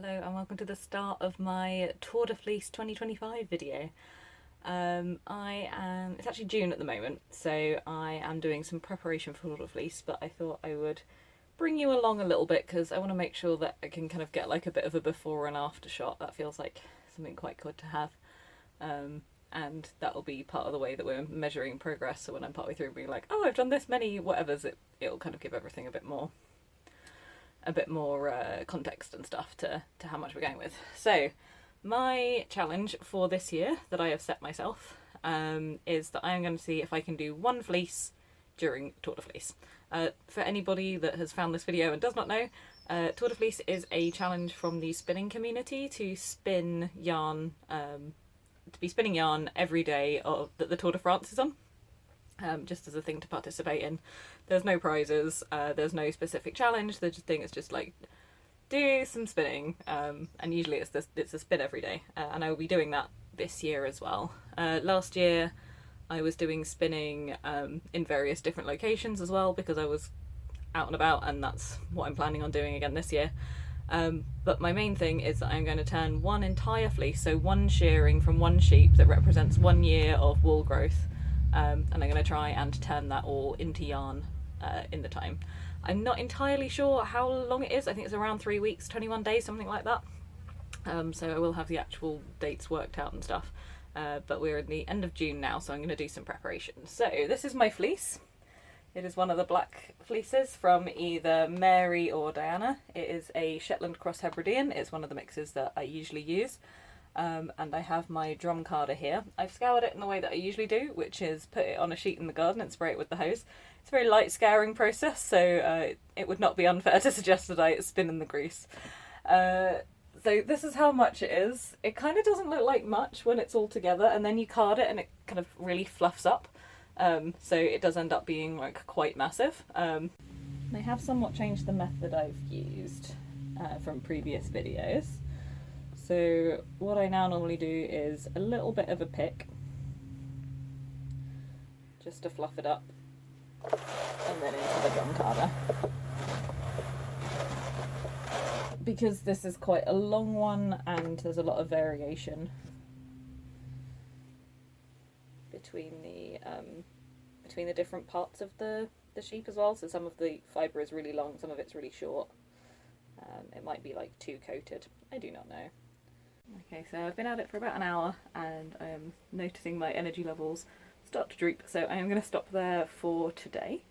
Hello and welcome to the start of my Tour de Fleece 2025 video. It's actually June at the moment, so I am doing some preparation for Tour de Fleece, but I thought I would bring you along a little bit because I want to make sure that I can kind of get like a bit of a before and after shot. That feels like something quite good to have. And that'll be part of the way that we're measuring progress, so when I'm partway through being like, oh, I've done this many whatevers, it'll kind of give everything a bit more context and stuff to how much we're going with. So my challenge for this year that I have set myself is that I am going to see if I can do one fleece during Tour de Fleece. For anybody that has found this video and does not know, Tour de Fleece is a challenge from the spinning community to spin yarn, to be spinning yarn every day that the Tour de France is on. Just as a thing to participate in. There's no prizes, there's no specific challenge, the thing is just like, do some spinning, and usually it's a spin every day, and I will be doing that this year as well. Last year I was doing spinning in various different locations as well because I was out and about, and that's what I'm planning on doing again this year. But my main thing is that I'm going to turn one entire fleece, so one shearing from one sheep that represents 1 year of wool growth, and I'm going to try and turn that all into yarn in the time. I'm not entirely sure how long it is. I think it's around 3 weeks, 21 days, something like that. So I will have the actual dates worked out and stuff. But we're in the end of June now, so I'm going to do some preparation. So this is my fleece. It is one of the black fleeces from either Mary or Diana. It is a Shetland Cross Hebridean. It's one of the mixes that I usually use. And I have my drum carder here. I've scoured it in the way that I usually do, which is put it on a sheet in the garden and spray it with the hose. It's a very light scouring process, so it would not be unfair to suggest that I spin in the grease. So this is how much it is. It kind of doesn't look like much when it's all together, and then you card it and it kind of really fluffs up. So it does end up being like quite massive. I have somewhat changed the method I've used from previous videos. So what I now normally do is a little bit of a pick, just to fluff it up, and then into the drum carder. Because this is quite a long one and there's a lot of variation between the different parts of the sheep as well. So some of the fibre is really long, some of it's really short. It might be like two coated, I do not know. Okay, so I've been at it for about an hour and I am noticing my energy levels start to droop, so I am going to stop there for today.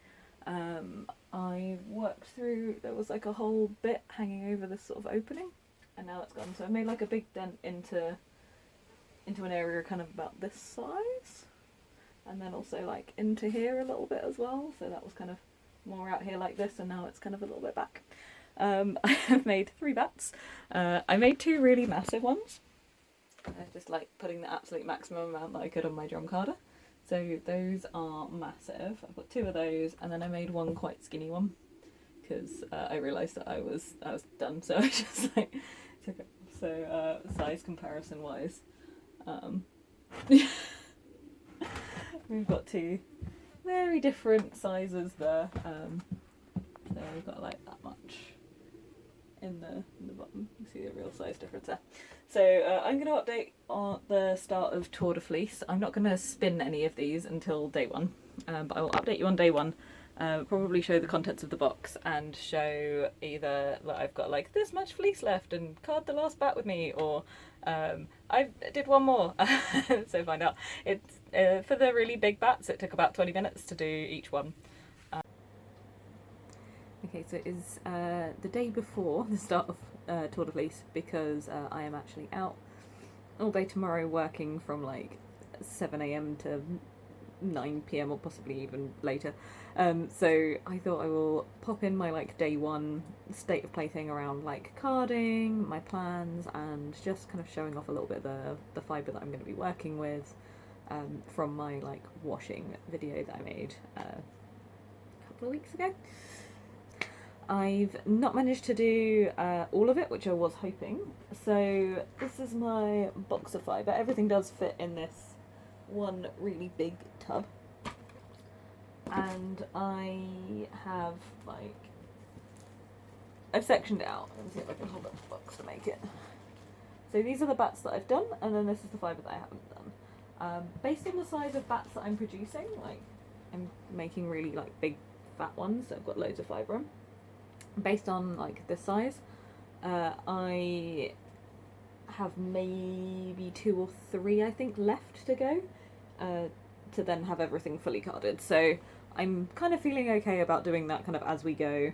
I worked through, there was like a whole bit hanging over this sort of opening, and now it's gone. So I made like a big dent into an area kind of about this size, and then also like into here a little bit as well, so that was kind of more out here like this, and now it's kind of a little bit back. I have made 3 bats. I made 2 really massive ones, just like putting the absolute maximum amount that I could on my drum carder. So those are massive. I've got 2 of those, and then I made 1 quite skinny one because I realised that I was done. So I just like took it. So size comparison wise, we've got 2 very different sizes there. So we've got like that much in the bottom. You see the real size difference there. So I'm going to update on the start of Tour de Fleece. I'm not going to spin any of these until day 1, but I will update you on day 1. Probably show the contents of the box and show either that I've got like this much fleece left and card the last bat with me, or I did 1 more. So find out. It's for the really big bats, it took about 20 minutes to do each one. Okay, so it is the day before the start of Tour de Fleece because I am actually out all day tomorrow working from like 7 AM to 9 PM or possibly even later. So I thought I will pop in my like day 1 state of play thing around like carding, my plans, and just kind of showing off a little bit of the fibre that I'm going to be working with from my like washing video that I made a couple of weeks ago. I've not managed to do all of it, which I was hoping. So this is my box of fibre. Everything does fit in this one really big tub. And I have like I've sectioned it out. Let me see if I can hold up the box to make it. So these are the bats that I've done, and then this is the fibre that I haven't done. Based on the size of bats that I'm producing, like I'm making really like big fat ones that have got loads of fibre on. Based on like this size, I have maybe 2 or 3 I think left to go, to then have everything fully carded. So I'm kind of feeling okay about doing that kind of as we go.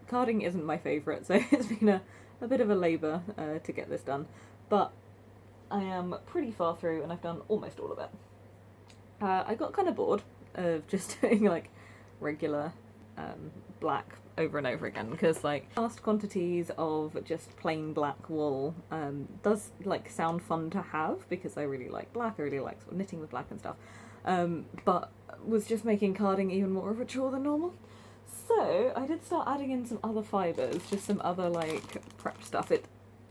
Carding isn't my favourite, so it's been a bit of a labour to get this done, but I am pretty far through and I've done almost all of it. I got kind of bored of just doing like regular black over and over again, because like vast quantities of just plain black wool does like sound fun to have, because I really like black, I really like sort of knitting with black and stuff, but was just making carding even more of a chore than normal. So I did start adding in some other fibres, just some other like prep stuff.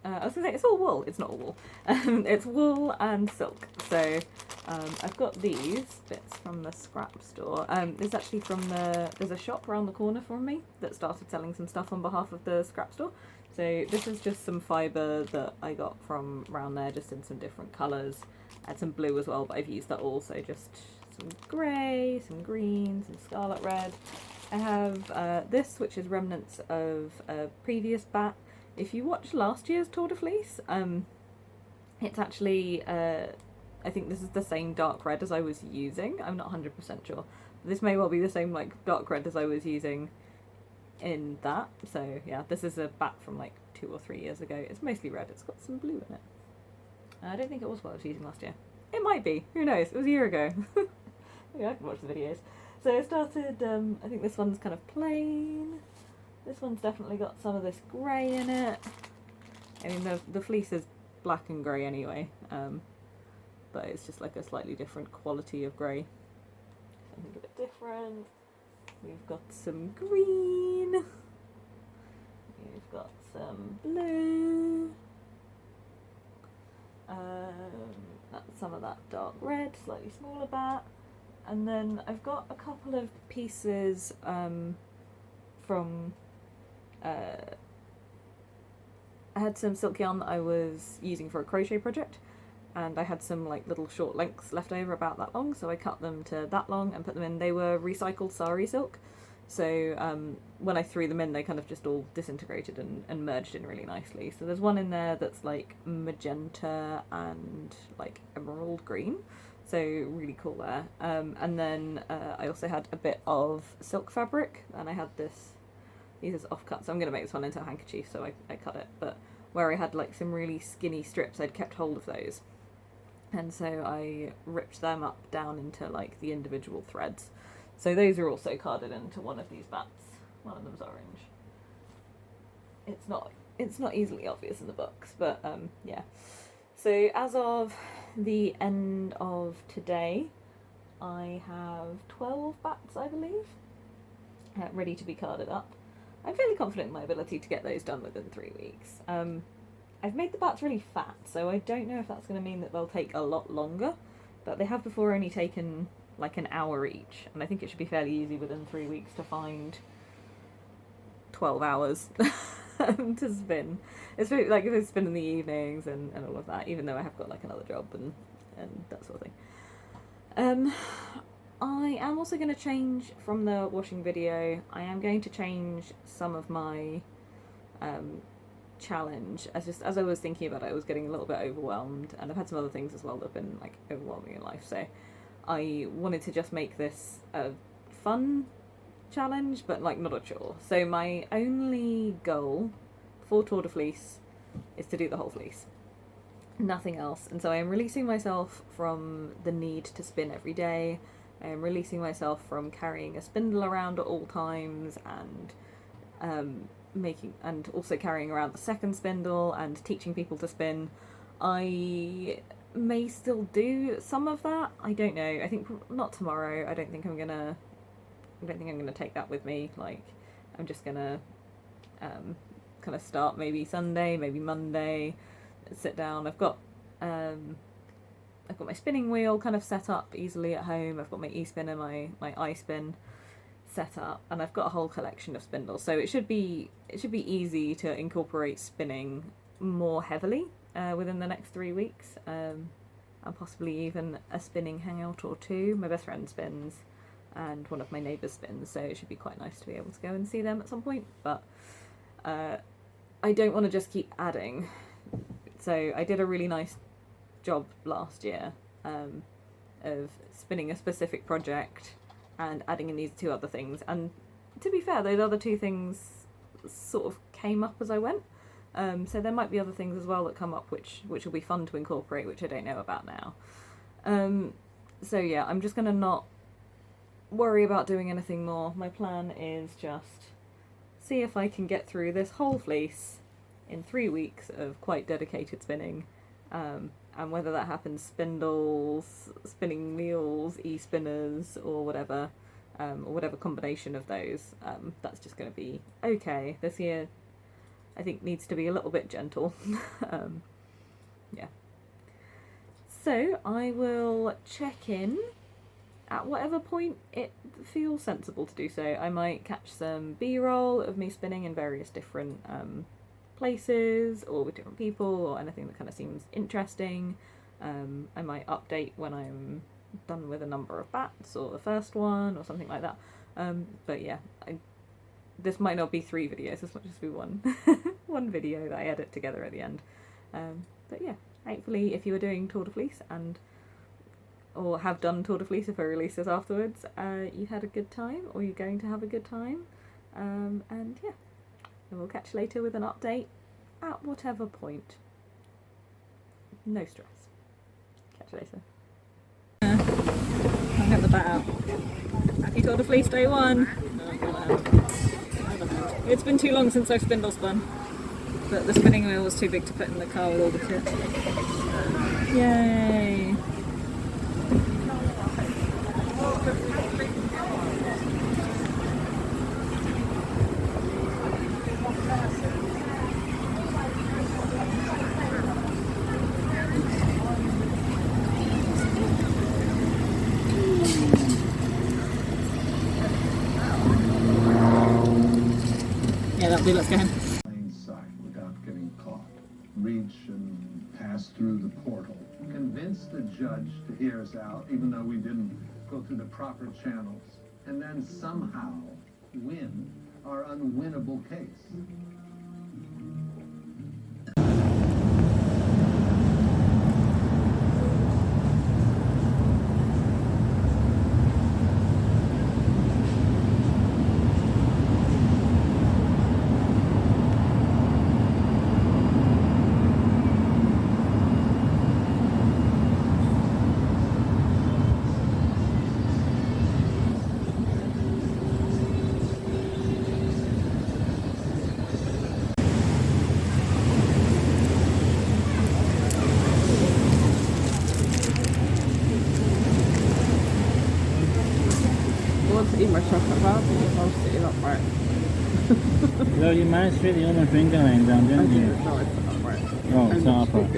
I was gonna say it's all wool. It's not all wool. It's wool and silk. So I've got these bits from the scrap store. This is actually from there's a shop around the corner from me that started selling some stuff on behalf of the scrap store. So this is just some fibre that I got from around there, just in some different colours. I had some blue as well, but I've used that all. So just some grey, some green, some scarlet red. I have this, which is remnants of a previous bat. If you watched last year's Tour de Fleece, it's actually, I think this is the same dark red as I was using. I'm not 100% sure. But this may well be the same like dark red as I was using in that. So yeah, this is a bat from like 2 or 3 years ago. It's mostly red. It's got some blue in it. I don't think it was what I was using last year. It might be. Who knows? It was a year ago. Yeah, I can watch the videos. So I started, I think this one's kind of plain. This one's definitely got some of this grey in it. I mean, the fleece is black and grey anyway, but it's just like a slightly different quality of grey. Something a bit different. We've got some green. We've got some blue. That's some of that dark red, slightly smaller bat. And then I've got a couple of pieces from... I had some silk yarn that I was using for a crochet project, and I had some like little short lengths left over about that long, so I cut them to that long and put them in. They were recycled sari silk, so when I threw them in, they kind of just all disintegrated and merged in really nicely. So there's one in there that's like magenta and like emerald green, so really cool there. And then I also had a bit of silk fabric, and I had these are offcuts, so I'm going to make this one into a handkerchief, so I cut it, but where I had like some really skinny strips, I'd kept hold of those, and so I ripped them up down into like the individual threads. So those are also carded into one of these bats. One of them's orange. It's not easily obvious in the box, but yeah. So as of the end of today, I have 12 bats, I believe, ready to be carded up. I'm fairly confident in my ability to get those done within 3 weeks. I've made the bats really fat, so I don't know if that's going to mean that they'll take a lot longer, but they have before only taken like an hour each, and I think it should be fairly easy within 3 weeks to find 12 hours to spin. It's really, like if I spin in the evenings and all of that, even though I have got like another job and that sort of thing. I am also going to change from the washing video. I am going to change some of my challenge. As I was thinking about it, I was getting a little bit overwhelmed, and I've had some other things as well that have been like overwhelming in life. So I wanted to just make this a fun challenge, but like not a chore. So my only goal for Tour de Fleece is to do the whole fleece. Nothing else. And so I am releasing myself from the need to spin every day. I am releasing myself from carrying a spindle around at all times, and and also carrying around the second spindle and teaching people to spin. I may still do some of that. I don't know. I think not tomorrow. I don't think I'm gonna take that with me. Like, I'm just gonna kind of start maybe Sunday, maybe Monday, sit down. I've got my spinning wheel kind of set up easily at home. I've got my e-spinner, my iSpin. set up, and I've got a whole collection of spindles, so it should be easy to incorporate spinning more heavily within the next 3 weeks, and possibly even a spinning hangout or two. My best friend spins, and one of my neighbours spins, so it should be quite nice to be able to go and see them at some point. But I don't want to just keep adding. So I did a really nice job last year of spinning a specific project and adding in these 2 other things. And to be fair, those other 2 things sort of came up as I went. So there might be other things as well that come up which will be fun to incorporate, which I don't know about now. So yeah, I'm just going to not worry about doing anything more. My plan is just see if I can get through this whole fleece in 3 weeks of quite dedicated spinning, and whether that happens spindles, spinning wheels, e-spinners, or whatever combination of those, that's just going to be okay. This year I think needs to be a little bit gentle. Yeah. So I will check in at whatever point it feels sensible to do so. I might catch some B-roll of me spinning in various different places, or with different people, or anything that kind of seems interesting. I might update when I'm done with a number of bats, or the first one, or something like that. But yeah, this might not be 3 videos, this might just be one one video that I edit together at the end. But yeah, hopefully if you were doing Tour de Fleece or have done Tour de Fleece if I release this afterwards, you had a good time, or you're going to have a good time. And yeah, and we'll catch you later with an update at whatever point. No stress. Catch you later. I'll get the bat out. Happy Tour de Fleece day 1! It's been too long since I've spindle spun, but the spinning wheel was too big to put in the car with all the shit. Yay! Yeah, that'll do, let's go home. Plain sight without getting caught. Reach and pass through the portal. Convince the judge to hear us out, even though we didn't go through the proper channels. And then somehow win our unwinnable case. Eat my chocolate bar, but I'm sitting upright. No, you managed to fit the almond finger laying down, didn't you? No, it's not upright. Oh, it's not upright.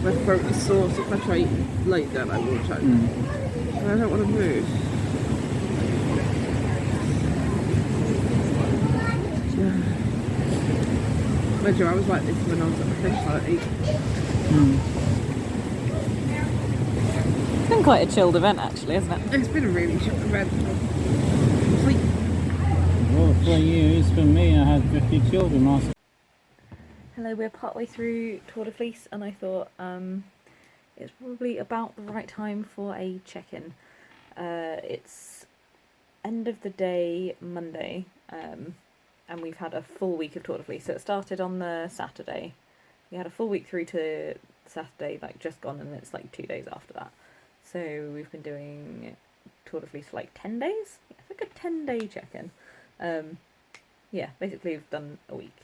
My throat is sore, so if I try to lay down, I will choke. And I don't want to move. Mind you, I was like this when I was at the finish line at 8. It's been quite a chilled event actually, hasn't it? It's been a really short event. Sleep. Well, for you, for me, I had 50 children last. Hello, we're partway through Tour de Fleece, and I thought it's probably about the right time for a check-in. It's end of the day Monday, and we've had a full week of Tour de Fleece. So it started on the Saturday. We had a full week through to Saturday, like just gone, and it's like 2 days after that. So we've been doing Tour de Fleece for like 10 days. Yeah, it's like a 10-day check-in. Yeah, basically we've done a week.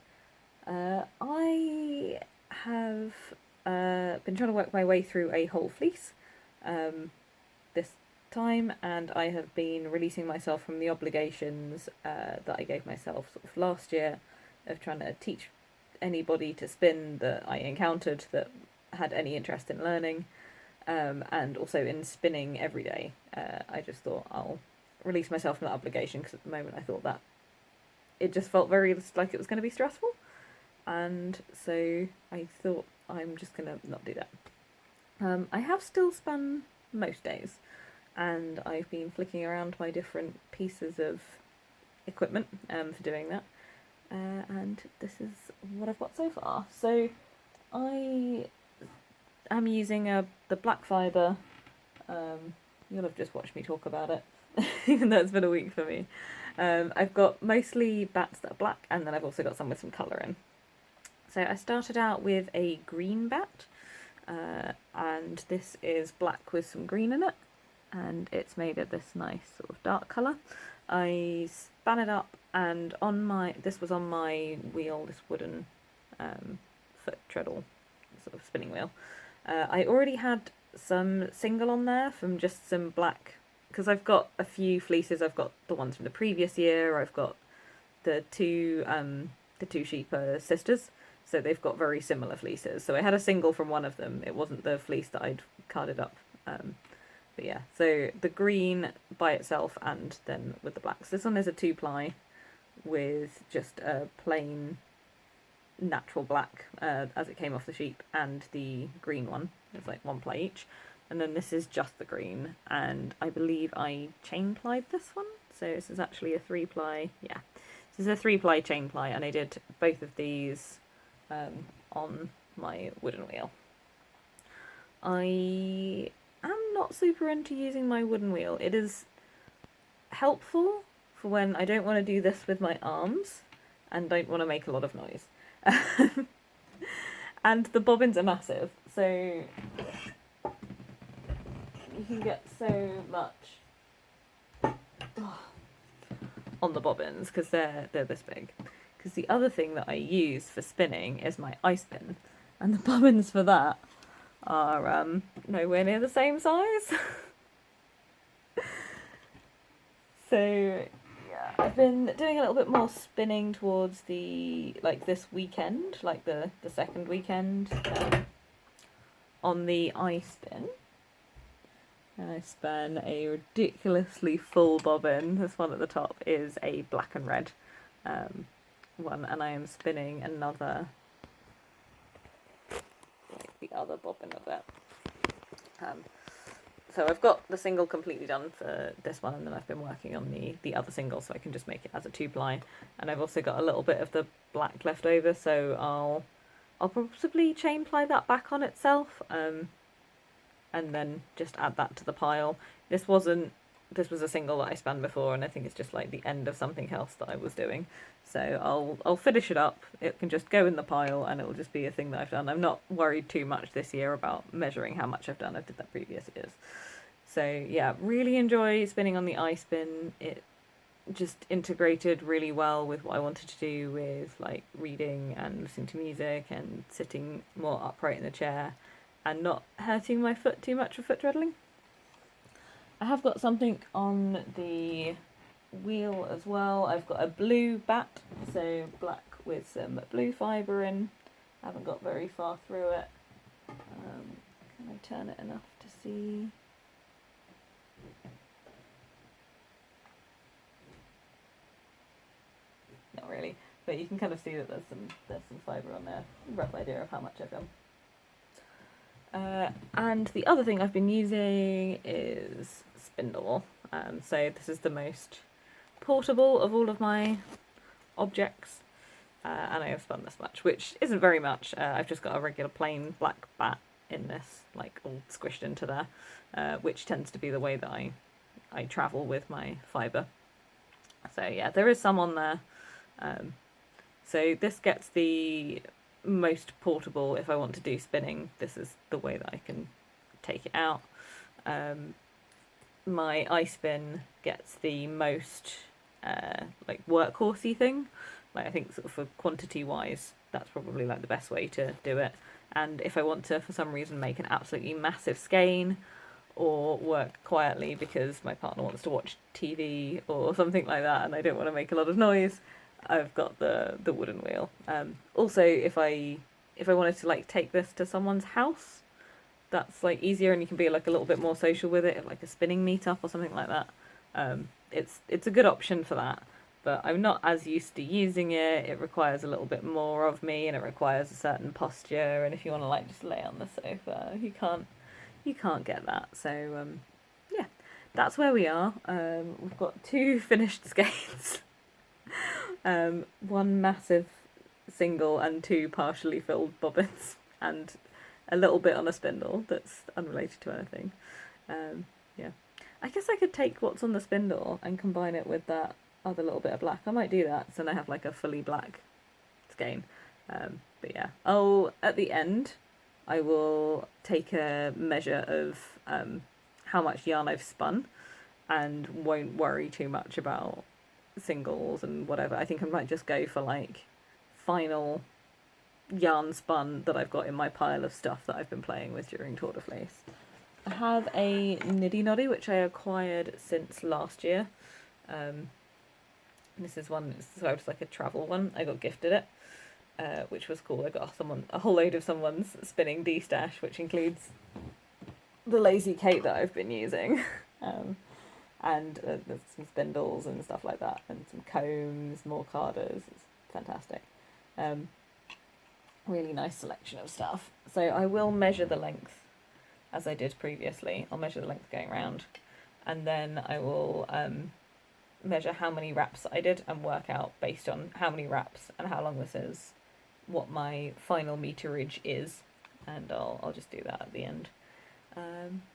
I have been trying to work my way through a whole fleece this time, and I have been releasing myself from the obligations that I gave myself sort of last year of trying to teach anybody to spin that I encountered that had any interest in learning, and also in spinning every day. I just thought I'll release myself from that obligation, because at the moment I thought that it just felt very like it was going to be stressful, and so I thought I'm just going to not do that. I have still spun most days, and I've been flicking around my different pieces of equipment for doing that, and this is what I've got so far. So I am using the black fibre. You'll have just watched me talk about it, even though it's been a week for me. I've got mostly bats that are black, and then I've also got some with some colour in. So I started out with a green bat, and this is black with some green in it, and it's made of this nice sort of dark colour. I span it up, and this was on my wheel, this wooden foot treadle sort of spinning wheel. I already had some single on there from just some black, because I've got a few fleeces. I've got the ones from the previous year. I've got the two sheep sisters, so they've got very similar fleeces. So I had a single from one of them. It wasn't the fleece that I'd carded up, but yeah. So the green by itself, and then with the blacks. This one is a 2-ply with just a plain natural black as it came off the sheep, and the green one is like 1-ply each, and then this is just the green, and I believe I chain plied this one, so this is actually a 3-ply. Yeah, this is a 3-ply chain ply, and I did both of these on my wooden wheel. I am not super into using my wooden wheel. It is helpful for when I don't want to do this with my arms and don't want to make a lot of noise. And the bobbins are massive, so you can get so much on the bobbins because they're this big. Because the other thing that I use for spinning is my ice pin, and the bobbins for that are nowhere near the same size. So yeah, I've been doing a little bit more spinning towards this weekend, like the second weekend, on the iSpin. And I spun a ridiculously full bobbin. This one at the top is a black and red one, and I am spinning another, like the other bobbin of it. So I've got the single completely done for this one, and then I've been working on the other single so I can just make it as a 2-ply. And I've also got a little bit of the black left over, so I'll possibly chain ply that back on itself, and then just add that to the pile. This was a single that I spun before, and I think it's just like the end of something else that I was doing. So I'll finish it up. It can just go in the pile, and it'll just be a thing that I've done. I'm not worried too much this year about measuring how much I've done. I did that previous years. So yeah, really enjoy spinning on the iSpin. It just integrated really well with what I wanted to do with like reading and listening to music and sitting more upright in the chair and not hurting my foot too much for foot treadling. I have got something on the wheel as well. I've got a blue bat, so black with some blue fibre in. I haven't got very far through it. Can I turn it enough to see? Not really, but you can kind of see that there's some fibre on there. Rough idea of how much I've done. And the other thing I've been using is spindle. So this is the most portable of all of my objects, and I have spun this much, which isn't very much. I've just got a regular plain black bat in this, like all squished into there, which tends to be the way that I travel with my fibre. So yeah, there is some on there. So this gets the most portable if I want to do spinning. This is the way that I can take it out. My iSpin gets the most like workhorsey thing. Like I think sort of for quantity wise, that's probably like the best way to do it. And if I want to, for some reason, make an absolutely massive skein or work quietly because my partner wants to watch TV or something like that and I don't want to make a lot of noise, I've got the wooden wheel. Also, if I wanted to like take this to someone's house, that's like easier and you can be like a little bit more social with it, like a spinning meetup or something like that. it's a good option for that. But I'm not as used to using it. It requires a little bit more of me, and it requires a certain posture. And if you want to like just lay on the sofa, you can't get that. So yeah, that's where we are. We've got 2 finished skates, one massive single and 2 partially filled bobbins, and a little bit on a spindle that's unrelated to anything. Yeah, I guess I could take what's on the spindle and combine it with that other little bit of black. I might do that, so then I have like a fully black skein. But yeah, at the end I will take a measure of how much yarn I've spun, and won't worry too much about singles and whatever. I think I might just go for like final yarn spun that I've got in my pile of stuff that I've been playing with during Tour de Fleece. I have a Niddy Noddy which I acquired since last year. This is one, so it was like a travel one. I got gifted it, which was cool. I got a whole load of someone's spinning D-stash, which includes the Lazy Kate that I've been using, and there's some spindles and stuff like that, and some combs, more carders. It's fantastic. Really nice selection of stuff. So I will measure the length as I did previously. I'll measure the length going round, and then I will measure how many wraps I did and work out based on how many wraps and how long this is what my final meterage is, and I'll just do that at the end.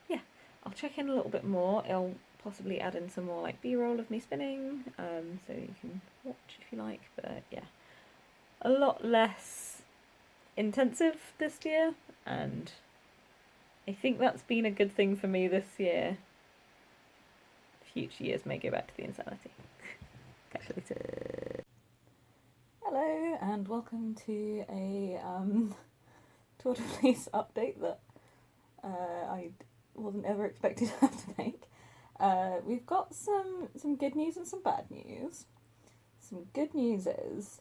Yeah, I'll check in a little bit more. I'll possibly add in some more like B-roll of me spinning, so you can watch if you like. But yeah, a lot less intensive this year, and I think that's been a good thing for me this year. Future years may go back to the insanity. Catch you later. Hello, and welcome to a Tour de Fleece update that I wasn't ever expected to have to make. We've got some good news and some bad news. Some good news is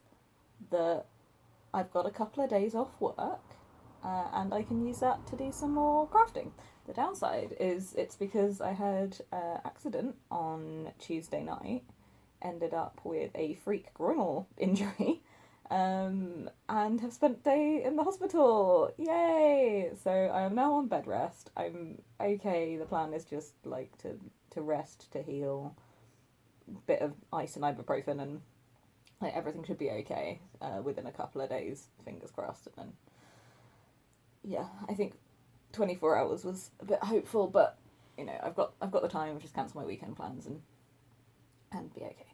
that I've got a couple of days off work, and I can use that to do some more crafting. The downside is it's because I had an accident on Tuesday night, ended up with a freak groinal injury, and have spent a day in the hospital. Yay! So I am now on bed rest. I'm okay. The plan is just like to rest, to heal, bit of ice and ibuprofen, and like everything should be okay within a couple of days. Fingers crossed. And then yeah, I think 24 hours was a bit hopeful, but you know, I've got the time to just cancel my weekend plans and be okay.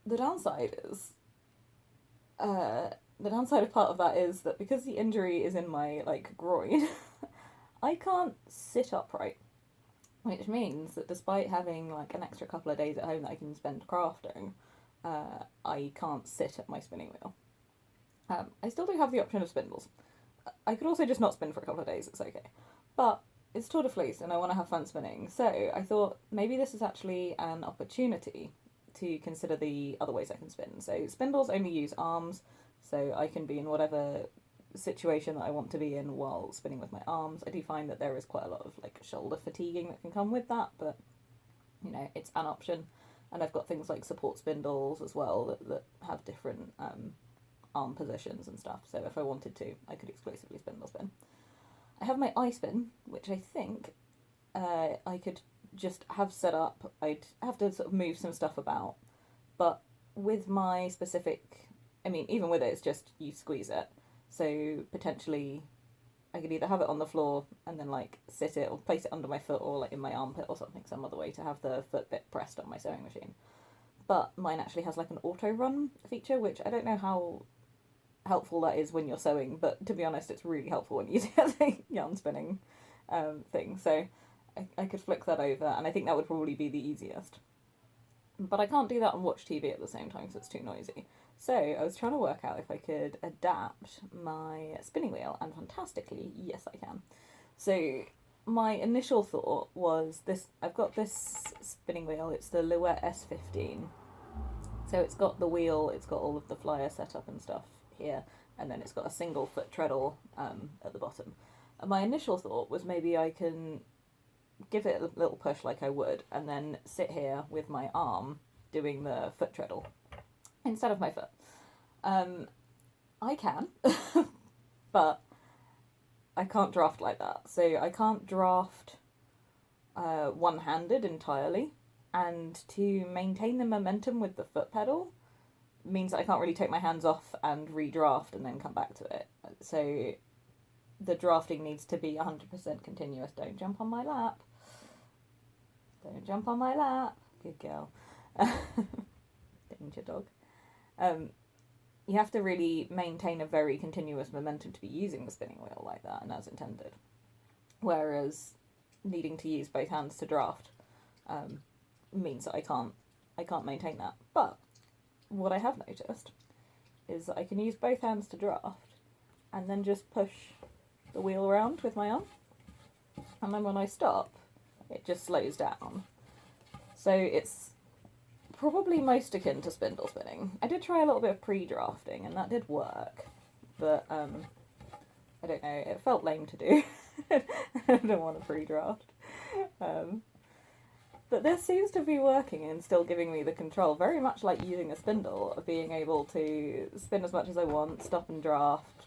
The downside is the downside of part of that is that because the injury is in my like groin, I can't sit upright, which means that despite having like an extra couple of days at home that I can spend crafting, I can't sit at my spinning wheel. I still do have the option of spindles. I could also just not spin for a couple of days, it's okay. But it's Tour de Fleece and I want to have fun spinning, so I thought maybe this is actually an opportunity to consider the other ways I can spin. So spindles only use arms, so I can be in whatever situation that I want to be in while spinning with my arms. I do find that there is quite a lot of like shoulder fatiguing that can come with that, but you know, it's an option. And I've got things like support spindles as well that have different arm positions and stuff, so if I wanted to, I could exclusively spindle spin. I have my eye spin, which I think I could just have set up. I'd have to sort of move some stuff about, but with my specific, I mean, even with it, it's just you squeeze it, so potentially I could either have it on the floor and then like sit it or place it under my foot or like in my armpit or something, some other way to have the foot bit pressed on my sewing machine. But mine actually has like an auto run feature, which I don't know how helpful that is when you're sewing, but to be honest, it's really helpful when you do the yarn spinning thing. So I could flick that over, and I think that would probably be the easiest. But I can't do that and watch TV at the same time, so it's too noisy. So I was trying to work out if I could adapt my spinning wheel, and fantastically, yes I can. So my initial thought was this: I've got this spinning wheel, it's the Louet S15. So it's got the wheel, it's got all of the flyer set up and stuff here, and then it's got a single foot treadle at the bottom. And my initial thought was maybe I can give it a little push like I would, and then sit here with my arm doing the foot treadle instead of my foot. I can, but I can't draft like that. So I can't draft one-handed entirely, and to maintain the momentum with the foot pedal means that I can't really take my hands off and redraft and then come back to it. So the drafting needs to be 100% continuous. Don't jump on my lap. Don't jump on my lap. Good girl. Danger dog. You have to really maintain a very continuous momentum to be using the spinning wheel like that and as intended. Whereas needing to use both hands to draft means that I can't maintain that. But what I have noticed is that I can use both hands to draft and then just push the wheel around with my arm, and then when I stop it just slows down. So it's probably most akin to spindle spinning. I did try a little bit of pre-drafting and that did work, but I don't know, it felt lame to do. I don't want to pre-draft. But this seems to be working and still giving me the control, very much like using a spindle, of being able to spin as much as I want, stop and draft,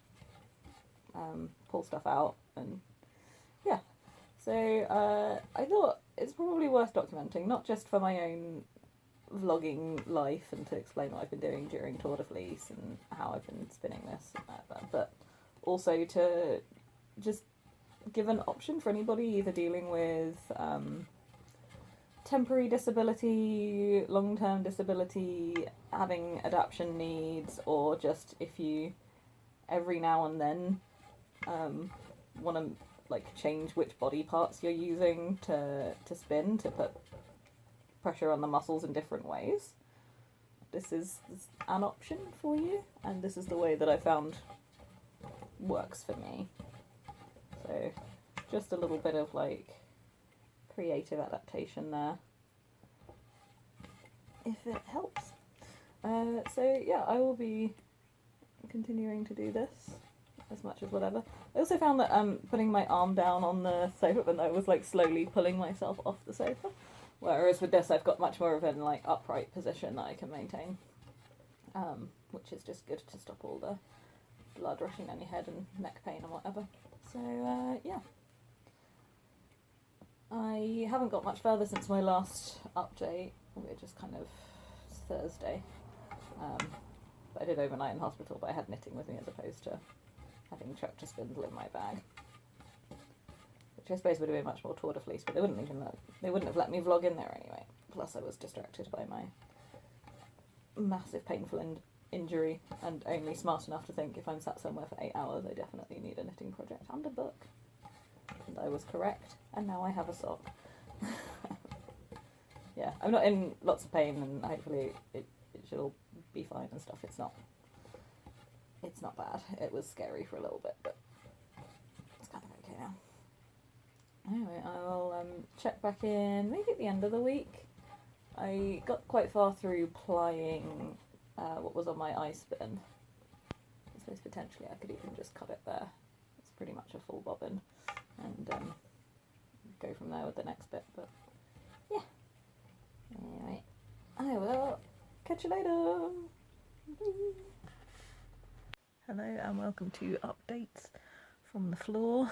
pull stuff out, and yeah. So I thought it's probably worth documenting, not just for my own vlogging life and to explain what I've been doing during Tour de Fleece and how I've been spinning this and that, but also to just give an option for anybody either dealing with temporary disability, long-term disability, having adaptation needs, or just if you every now and then want to like change which body parts you're using to spin, to put pressure on the muscles in different ways. This is an option for you, and this is the way that I found works for me. So just a little bit of like creative adaptation there, if it helps. So yeah, I will be continuing to do this as much as whatever. I also found that putting my arm down on the sofa, but I was like slowly pulling myself off the sofa, whereas with this I've got much more of an like upright position that I can maintain, which is just good to stop all the blood rushing down your head and neck pain and whatever. So yeah, I haven't got much further since my last update. We're just kind of Thursday. But I did overnight in hospital, but I had knitting with me as opposed to having chucked a spindle in my bag, which I suppose would have been much more Tour de Fleece, but they wouldn't have let me vlog in there anyway. Plus I was distracted by my massive painful injury and only smart enough to think if I'm sat somewhere for 8 hours I definitely need a knitting project and a book. And I was correct, and now I have a sock. Yeah, I'm not in lots of pain, and hopefully it should all be fine and stuff. It's not bad. It was scary for a little bit, but it's kind of okay now. Anyway, I will check back in maybe at the end of the week. I got quite far through plying what was on my eye spin. I suppose potentially I could even just cut it there. It's pretty much a full bobbin, and go from there with the next bit, but yeah. Anyway, I will catch you later. Bye. Hello and welcome to updates from the floor.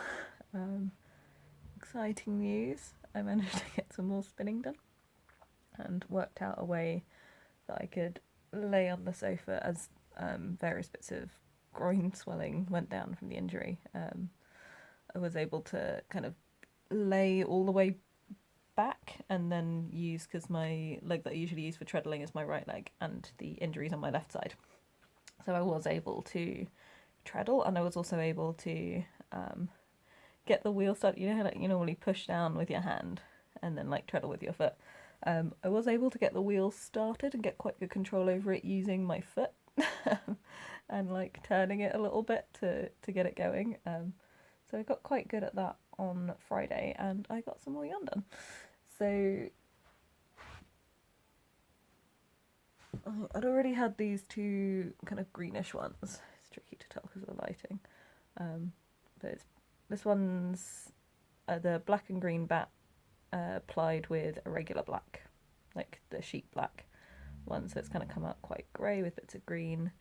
Exciting news. I managed to get some more spinning done and worked out a way that I could lay on the sofa as various bits of groin swelling went down from the injury. I was able to kind of lay all the way back and then use, because my leg that I usually use for treadling is my right leg and the injury's on my left side. So I was able to treadle, and I was also able to get the wheel started. You know how like you normally push down with your hand and then like treadle with your foot? I was able to get the wheel started and get quite good control over it using my foot and like turning it a little bit to get it going. So I got quite good at that on Friday, and I got some more yarn done. So I'd already had these two kind of greenish ones. It's tricky to tell because of the lighting. But this one's the black and green bat plied with a regular black, like the sheep black one, so it's kind of come out quite grey with bits of green.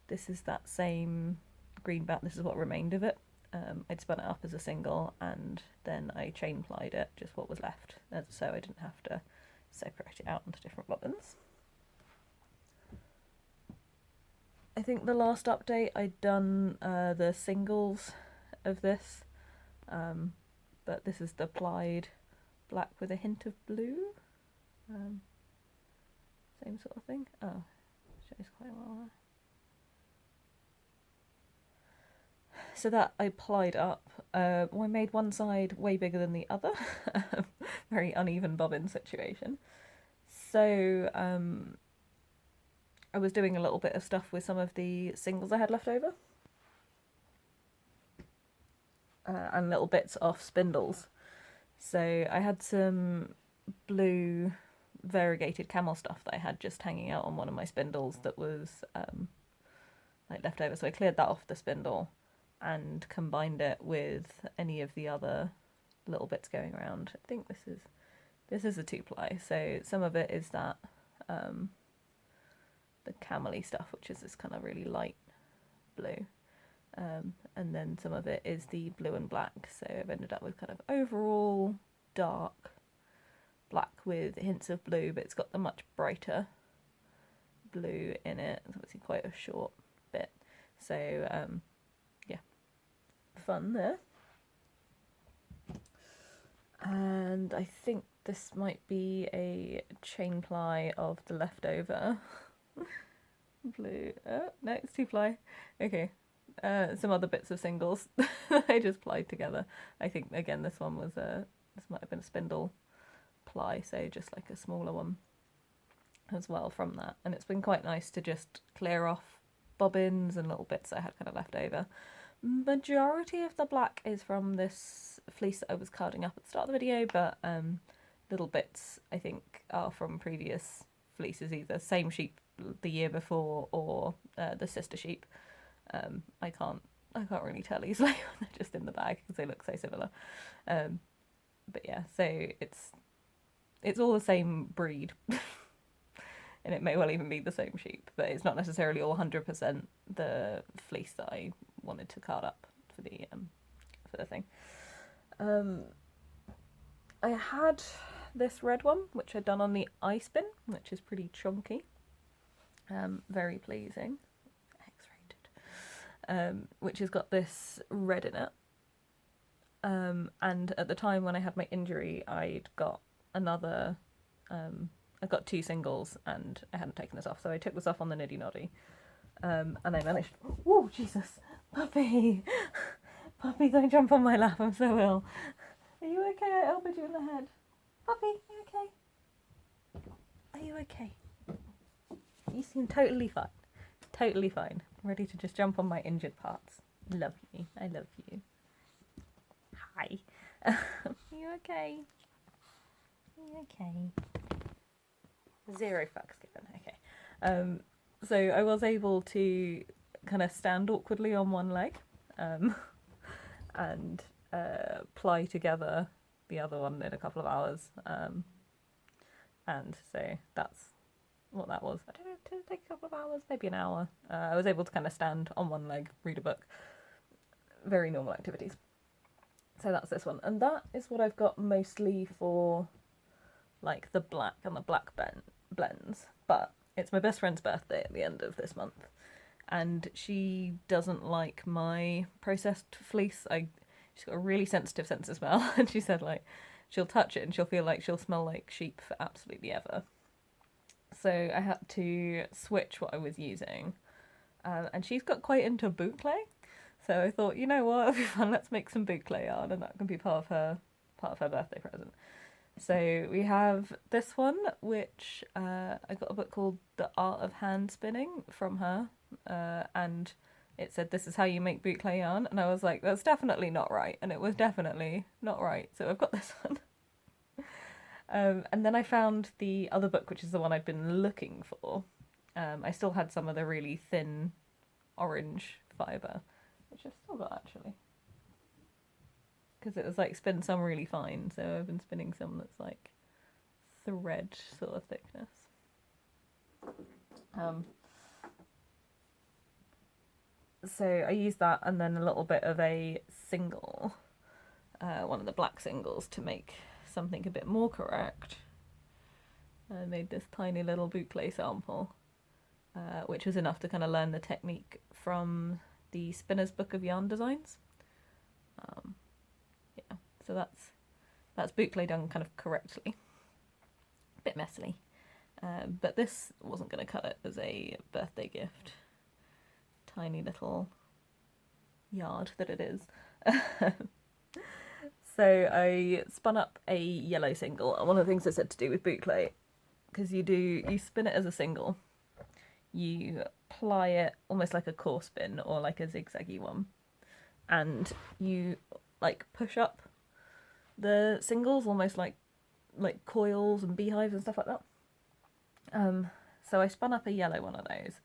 This is that same green back, this is what remained of it. I'd spun it up as a single and then I chain plied it, just what was left, so I didn't have to separate it out into different bobbins. I think the last update I'd done the singles of this, but this is the plied black with a hint of blue. Same sort of thing. Oh, shows quite well there. So that I plied up. I made one side way bigger than the other. Very uneven bobbin situation. So I was doing a little bit of stuff with some of the singles I had left over. And little bits off spindles. So I had some blue variegated camel stuff that I had just hanging out on one of my spindles that was like left over. So I cleared that off the spindle and combined it with any of the other little bits going around. I think this is a 2-ply, so some of it is that the camel-y stuff, which is this kind of really light blue, and then some of it is the blue and black, so I've ended up with kind of overall dark black with hints of blue, but it's got the much brighter blue in it. It's obviously quite a short bit, so yeah, fun there. And I think this might be a chain ply of the leftover blue. No, it's 2-ply. Okay. Some other bits of singles I just plied together. I think again this one was this might have been a spindle ply, so just like a smaller one as well from that. And it's been quite nice to just clear off bobbins and little bits I had kind of left over. Majority of the black is from this fleece that I was carding up at the start of the video, but little bits I think are from previous fleeces, either same sheep the year before or the sister sheep. I can't really tell easily when they're just in the bag because they look so similar. But yeah, so it's all the same breed. And it may well even be the same sheep, but it's not necessarily all 100% the fleece that I wanted to card up for the thing. I had this red one, which I'd done on the ice bin, which is pretty chunky. Very pleasing. X-rated. Which has got this red in it. And at the time when I had my injury, I'd got another... I got 2 singles and I hadn't taken this off, so I took this off on the niddy noddy, and I managed. Oh Jesus, puppy, puppy, don't jump on my lap. I'm so ill. Are you okay? I elbowed you in the head. Puppy, are you okay? Are you okay? You seem totally fine. Totally fine. Ready to just jump on my injured parts. Love you. I love you. Hi. Are you okay? Are you okay? 0 fucks given. Okay. So I was able to kind of stand awkwardly on one leg, and ply together the other one in a couple of hours. And so that's what that was. I don't know, did it take a couple of hours? Maybe an hour. I was able to kind of stand on one leg, read a book. Very normal activities. So that's this one. And that is what I've got mostly for like the black and the black blends. But it's my best friend's birthday at the end of this month. And she doesn't like my processed fleece. She's got a really sensitive sense of smell. And she said like, she'll touch it and she'll feel like she'll smell like sheep for absolutely ever. So I had to switch what I was using. And she's got quite into boucle. So I thought, you know what, it'll be fun, let's make some boucle yarn, and that can be part of her birthday present. So we have this one, which I got a book called The Art of Hand Spinning from her, and it said this is how you make boucle yarn, and I was like, that's definitely not right, and it was definitely not right, so I've got this one. And then I found the other book, which is the one I'd been looking for. I still had some of the really thin orange fibre, which I've still got actually. because it was like spin some really fine, so I've been spinning some that's like thread sort of thickness. So I used that and then a little bit of a single, one of the black singles, to make something a bit more correct. I made this tiny little boucle sample, which was enough to kind of learn the technique from the Spinner's Book of Yarn Designs. Yeah, so that's boucle done kind of correctly. A bit messily, but this wasn't going to cut it as a birthday gift. Tiny little yard that it is. So I spun up a yellow single, and one of the things I said to do with boucle, because you spin it as a single, you ply it almost like a core spin or like a zigzaggy one, and you like push up the singles almost like coils and beehives and stuff like that. So I spun up a yellow one of those,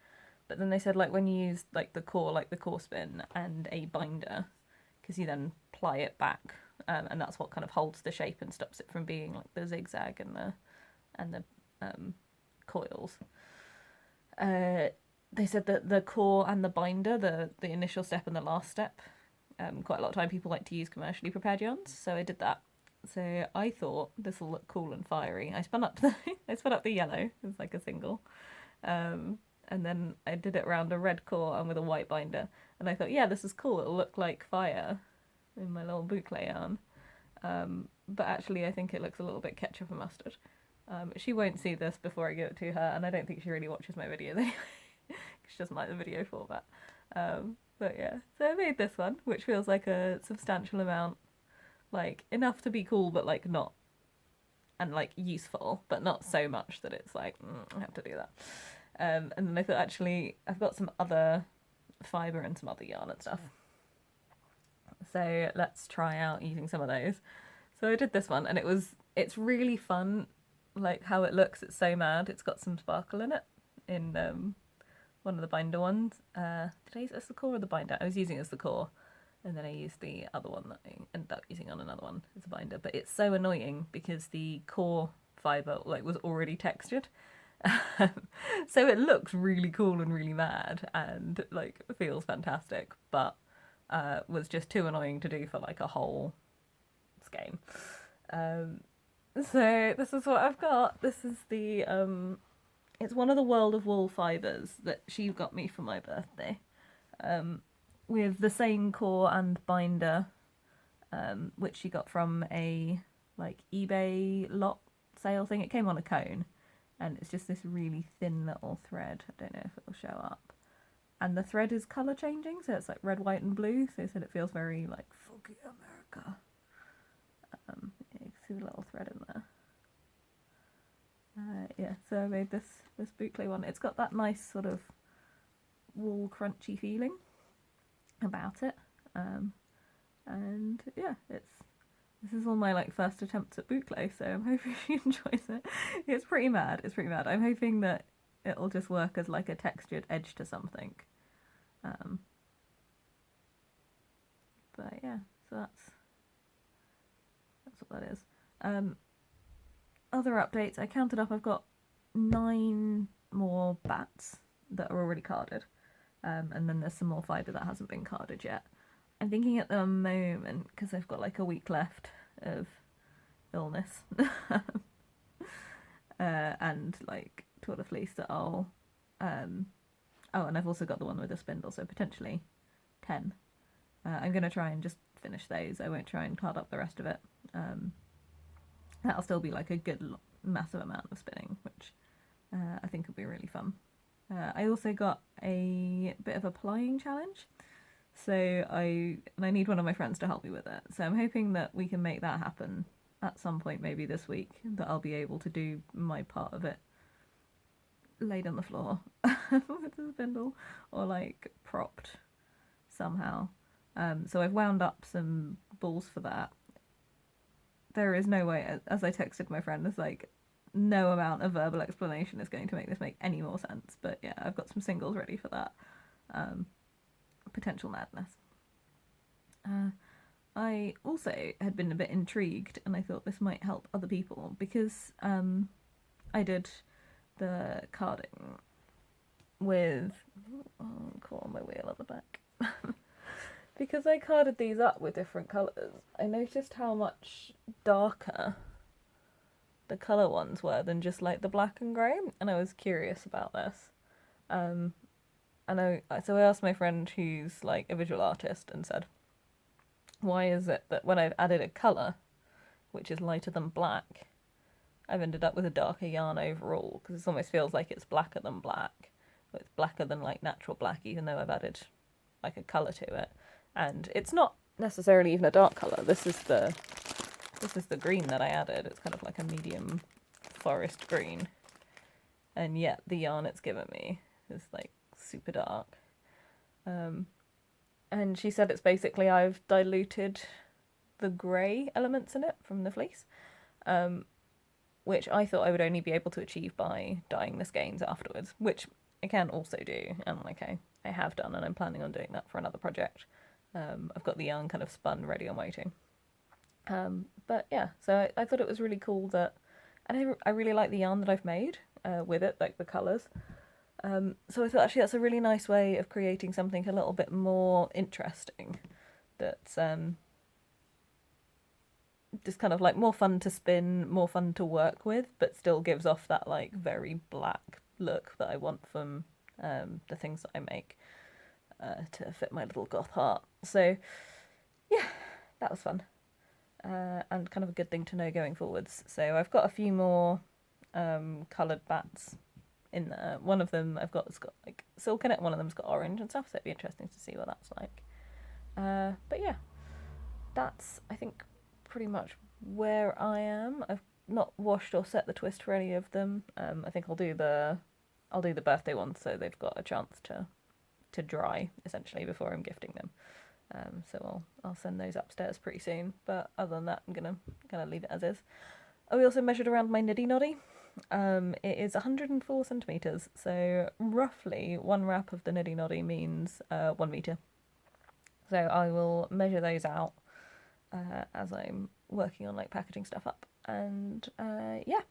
but then they said like when you use like the core spin and a binder, because you then ply it back, and that's what kind of holds the shape and stops it from being like the zigzag and the coils. They said that the core and the binder, the initial step and the last step, quite a lot of time people like to use commercially prepared yarns, so I did that. So I thought this will look cool and fiery. I spun up the yellow as like a single, and then I did it around a red core and with a white binder, and I thought, yeah, this is cool, it'll look like fire in my little boucle yarn. But actually I think it looks a little bit ketchup and mustard. She won't see this before I give it to her, and I don't think she really watches my videos anyway. She doesn't like the video format. But yeah, so I made this one, which feels like a substantial amount, like enough to be cool, but like not, and like useful, but not so much that it's like, I have to do that. And then I thought, actually, I've got some other fibre and some other yarn and stuff. So let's try out using some of those. So I did this one, and it's really fun, like how it looks. It's so mad. It's got some sparkle in it, in one of the binder ones. Did I use it as the core or the binder? I was using it as the core, and then I used the other one that I ended up using on another one as a binder. But it's so annoying because the core fibre like was already textured. So it looks really cool and really mad and like feels fantastic, but was just too annoying to do for like a whole skein. So this is what I've got. This is the it's one of the World of Wool fibres that she got me for my birthday, with the same core and binder, which she got from a like eBay lot sale thing. It came on a cone, and it's just this really thin little thread. I don't know if it'll show up. And the thread is colour changing, so it's like red, white and blue, so they said it feels very like foggy America. You can see the little thread in there. Yeah, so I made this boucle one. It's got that nice sort of wool crunchy feeling about it. And yeah, this is all my like first attempts at boucle, so I'm hoping she enjoys it. It's pretty mad. I'm hoping that it'll just work as like a textured edge to something. But yeah, so that's what that is. Other updates, I counted up, I've got 9 more bats that are already carded, and then there's some more fibre that hasn't been carded yet. I'm thinking at the moment, because I've got like a week left of illness, and like Tour de Fleece, that I'll oh, and I've also got the one with the spindle, so potentially 10. I'm going to try and just finish those. I won't try and card up the rest of it. That'll still be like a good massive amount of spinning, which I think will be really fun. I also got a bit of a plying challenge, so I need one of my friends to help me with it. So I'm hoping that we can make that happen at some point, maybe this week, that I'll be able to do my part of it laid on the floor with the spindle, or like propped somehow. So I've wound up some balls for that. There is no way, as I texted my friend, there's like no amount of verbal explanation is going to make this make any more sense. But yeah, I've got some singles ready for that. Potential madness. I also had been a bit intrigued, and I thought this might help other people because I did the carding with caught on my wheel at the back. Because I carded these up with different colours, I noticed how much darker the colour ones were than just like the black and grey, and I was curious about this. So I asked my friend who's like a visual artist and said, why is it that when I've added a colour which is lighter than black, I've ended up with a darker yarn overall, because it almost feels like it's blacker than black, but it's blacker than like natural black, even though I've added like a colour to it. And it's not necessarily even a dark colour. This is the green that I added. It's kind of like a medium forest green, and yet the yarn it's given me is like super dark. And she said it's basically I've diluted the grey elements in it from the fleece, which I thought I would only be able to achieve by dyeing the skeins afterwards, which I can also do, and like I have done, and I'm planning on doing that for another project. I've got the yarn kind of spun, ready and waiting. But yeah, so I thought it was really cool that, and I really like the yarn that I've made with it, like the colours. So I thought actually that's a really nice way of creating something a little bit more interesting, that's just kind of like more fun to spin, more fun to work with, but still gives off that like very black look that I want from the things that I make to fit my little goth heart. So yeah, that was fun, and kind of a good thing to know going forwards. So I've got a few more coloured bats in there. One of them it's got like silk in it, one of them's got orange and stuff, so it'd be interesting to see what that's like. But yeah, that's I think pretty much where I am. I've not washed or set the twist for any of them. I think I'll do the birthday ones so they've got a chance to dry essentially before I'm gifting them. So I'll send those upstairs pretty soon. But other than that, I'm gonna leave it as is. Oh, we also measured around my niddy noddy. It is 104 centimetres, so roughly one wrap of the niddy noddy means 1 metre. So I will measure those out as I'm working on like packaging stuff up, and yeah,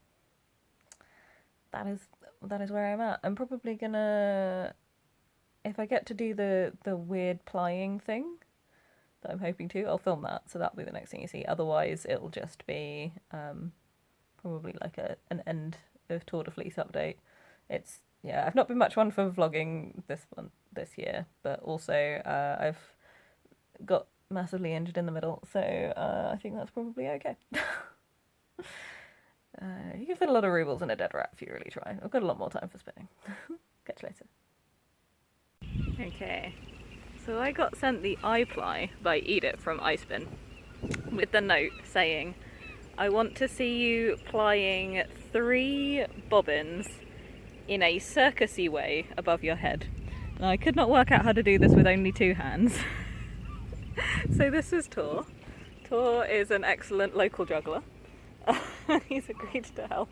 that is where I'm at. I'm probably gonna, if I get to do the weird plying thing that I'm hoping to, I'll film that, so that'll be the next thing you see. Otherwise it'll just be probably like an end of Tour de Fleece update. I've not been much one for vlogging this year, but also I've got massively injured in the middle, so I think that's probably okay. You can fit a lot of rubles in a dead rat if you really try. I've got a lot more time for spinning. Catch you later. Okay, so I got sent the iPly by Edith from iSpin with the note saying, I want to see you plying 3 bobbins in a circusy way above your head. Now, I could not work out how to do this with only 2 hands. So this is Tor. Tor is an excellent local juggler. He's agreed to help.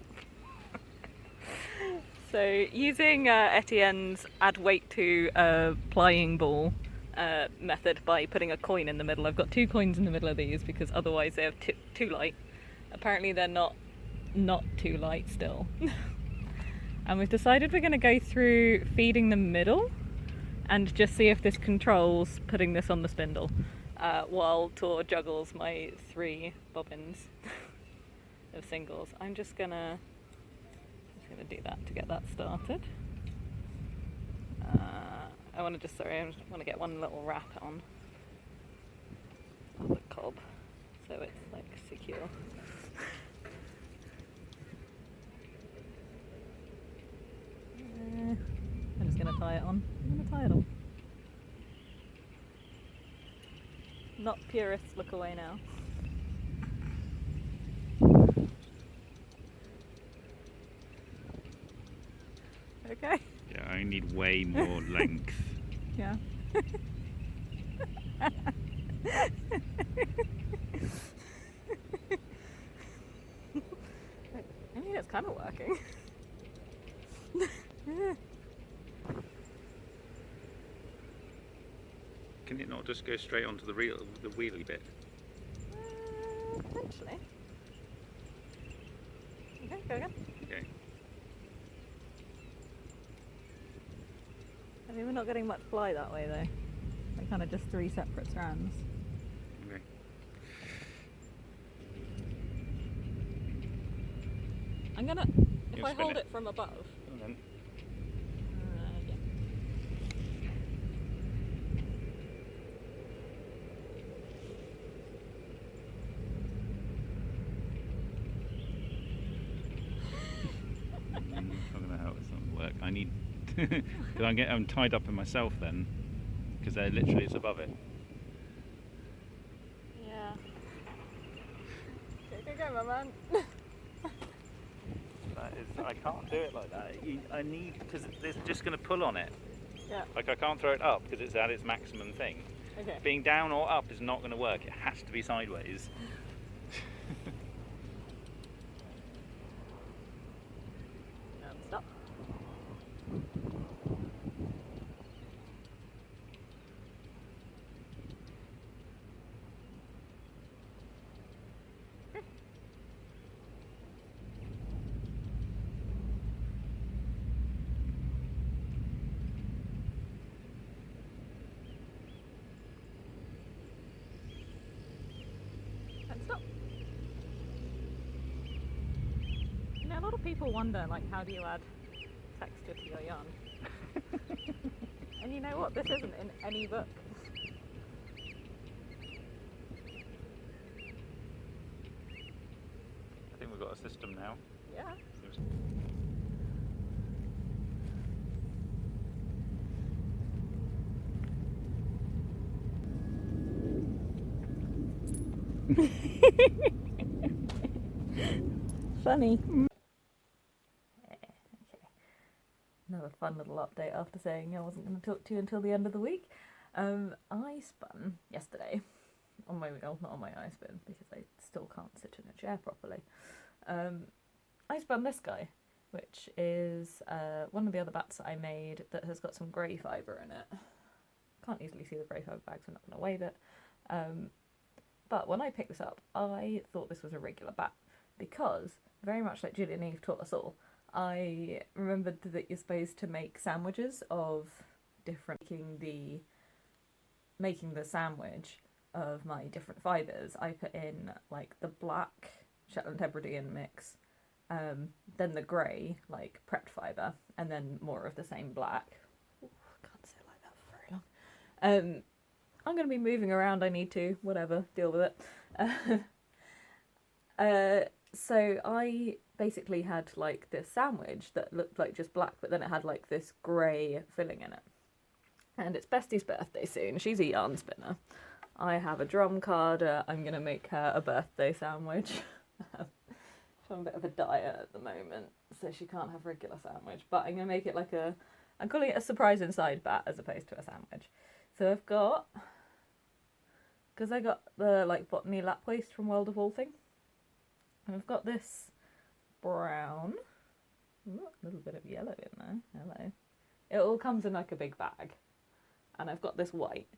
So using Etienne's add weight to plying ball method by putting a coin in the middle. I've got 2 coins in the middle of these because otherwise they're too light. Apparently they're not too light still. And we've decided we're going to go through feeding the middle and just see if this controls putting this on the spindle while Tor juggles my 3 bobbins of singles. I'm just gonna do that to get that started. I want to get one little wrap on the cob so it's like secure. I'm just going to tie it on. I'm going to tie it on. Not purists, look away now. Okay. Yeah, I need way more length. Yeah. I mean, it's kind of working. Can it not just go straight onto the wheelie bit? Potentially. Okay, go again. Okay. I mean, we're not getting much fly that way though. They're kind of just 3 separate strands. Okay. I'm gonna, if You'll I spin hold it. it from above. And then Yeah. I don't know how it's not gonna work. I need because I'm tied up in myself then, because they're literally it's above it. Yeah. Go, my man. That is, I can't do it like that. I need, because it's just going to pull on it. Yeah. Like I can't throw it up because it's at its maximum thing. Okay. Being down or up is not going to work. It has to be sideways. And stop. And stop. You know, a lot of people wonder, like, how do you add texture to your yarn? And you know what? This isn't in any book. I think we've got a system now. Yeah. Funny. Another fun little update after saying I wasn't going to talk to you until the end of the week. I spun yesterday on my wheel, not on my eye spin because I still can't sit in a chair properly. I spun this guy, which is one of the other bats that I made that has got some grey fibre in it. Can't easily see the grey fibre bags, I'm not going to wave it. But when I picked this up, I thought this was a regular bat because, very much like Julie and Eve taught us all, I remembered that you're supposed to make sandwiches of different, making the sandwich of my different fibres. I put in like the black Shetland Hebridean mix, then the grey like prepped fibre, and then more of the same black. Ooh, I can't sit like that for very long. I'm going to be moving around, I need to, whatever, deal with it. So I basically had like this sandwich that looked like just black, but then it had like this grey filling in it. And it's Bestie's birthday soon. She's a yarn spinner. I have a drum carder. I'm going to make her a birthday sandwich. She's on a bit of a diet at the moment, so she can't have regular sandwich. But I'm going to make it like I'm calling it a surprise inside bat as opposed to a sandwich. So I've got, because I got the like botany lap waist from World of Wool thing. And I've got this brown, ooh, a little bit of yellow in there, hello. It all comes in like a big bag. And I've got this white.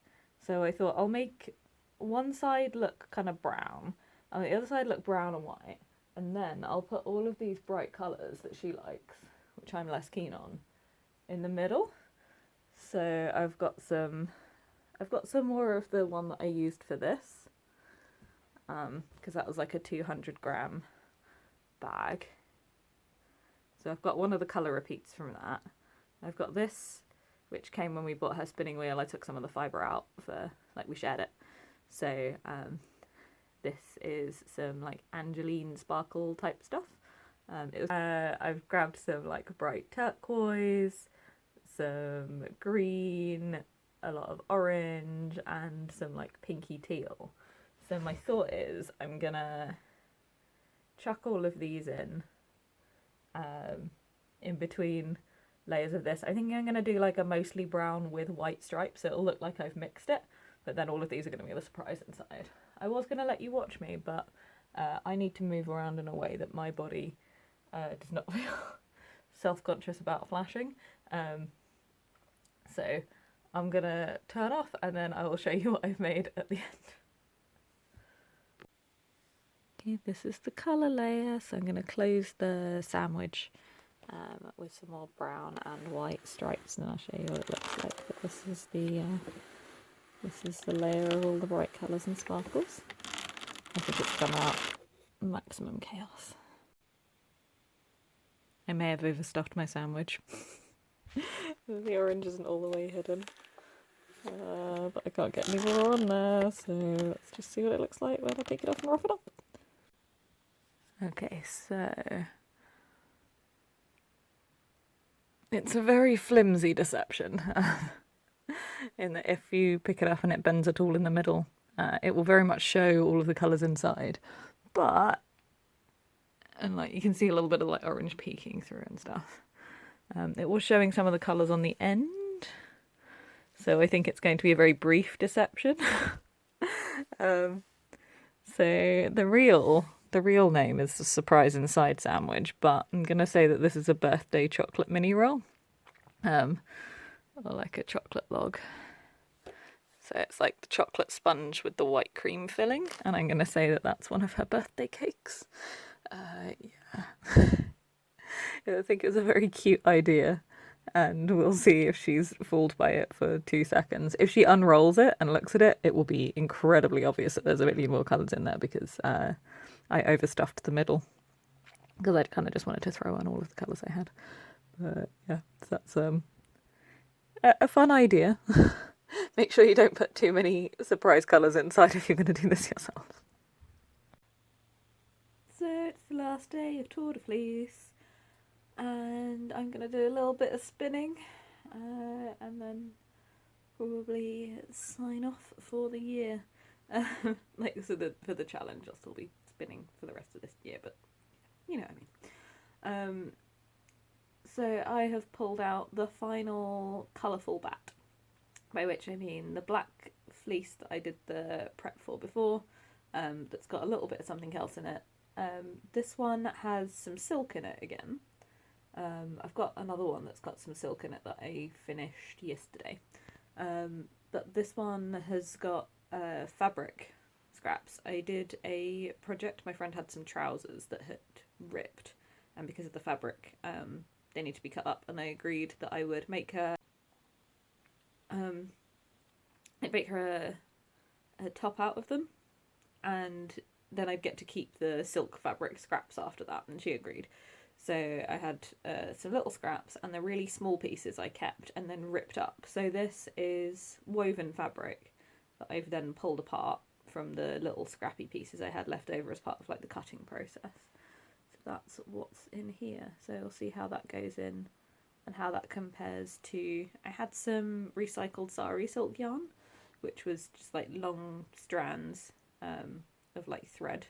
So I thought I'll make one side look kind of brown, and the other side look brown and white. And then I'll put all of these bright colours that she likes, which I'm less keen on, in the middle. So I've got some more of the one that I used for this. Because that was like a 200-gram bag. So I've got one of the colour repeats from that. I've got this, which came when we bought her spinning wheel. I took some of the fibre out for, like, we shared it. So this is some like Angeline sparkle type stuff. I've grabbed some like bright turquoise, some green, a lot of orange, and some like pinky teal. So my thought is I'm gonna chuck all of these in between layers of this. I think I'm gonna do like a mostly brown with white stripes, so it'll look like I've mixed it, but then all of these are gonna be the surprise inside. I was gonna let you watch me, but I need to move around in a way that my body does not feel self-conscious about flashing. So I'm gonna turn off and then I will show you what I've made at the end. Okay, this is the colour layer, so I'm going to close the sandwich with some more brown and white stripes, and I'll show you what it looks like. But this is the layer of all the bright colours and sparkles. I think it's come out maximum chaos. I may have overstuffed my sandwich. The orange isn't all the way hidden. But I can't get any more on there, so let's just see what it looks like when I take it off and rough it up. Okay, so it's a very flimsy deception. In that if you pick it up and it bends at all in the middle, it will very much show all of the colours inside. But, and like you can see a little bit of like orange peeking through and stuff. It was showing some of the colours on the end. So I think it's going to be a very brief deception. So the real name is the Surprise Inside Sandwich, but I'm going to say that this is a birthday chocolate mini roll. Or like a chocolate log. So it's like the chocolate sponge with the white cream filling, and I'm going to say that that's one of her birthday cakes. Yeah. I think it's a very cute idea. And we'll see if she's fooled by it for 2 seconds. If she unrolls it and looks at it, it will be incredibly obvious that there's a million more colours in there because I overstuffed the middle. Because I kind of just wanted to throw on all of the colours I had. But yeah, that's a fun idea. Make sure you don't put too many surprise colours inside if you're going to do this yourself. So it's the last day of Tour de Fleece. And I'm going to do a little bit of spinning and then probably sign off for the year. So for the challenge I'll still be spinning for the rest of this year, but you know what I mean. So I have pulled out the final colourful bat, by which I mean the black fleece that I did the prep for before, that's got a little bit of something else in it. This one has some silk in it again. I've got another one that's got some silk in it that I finished yesterday. But this one has got fabric scraps. I did a project, my friend had some trousers that had ripped, and because of the fabric, they need to be cut up, and I agreed that I would make her a top out of them, and then I'd get to keep the silk fabric scraps after that, and she agreed. So I had some little scraps, and the really small pieces I kept and then ripped up. So this is woven fabric that I've then pulled apart from the little scrappy pieces I had left over as part of like the cutting process. So that's what's in here. So we'll see how that goes in and how that compares to... I had some recycled sari silk yarn, which was just like long strands of like thread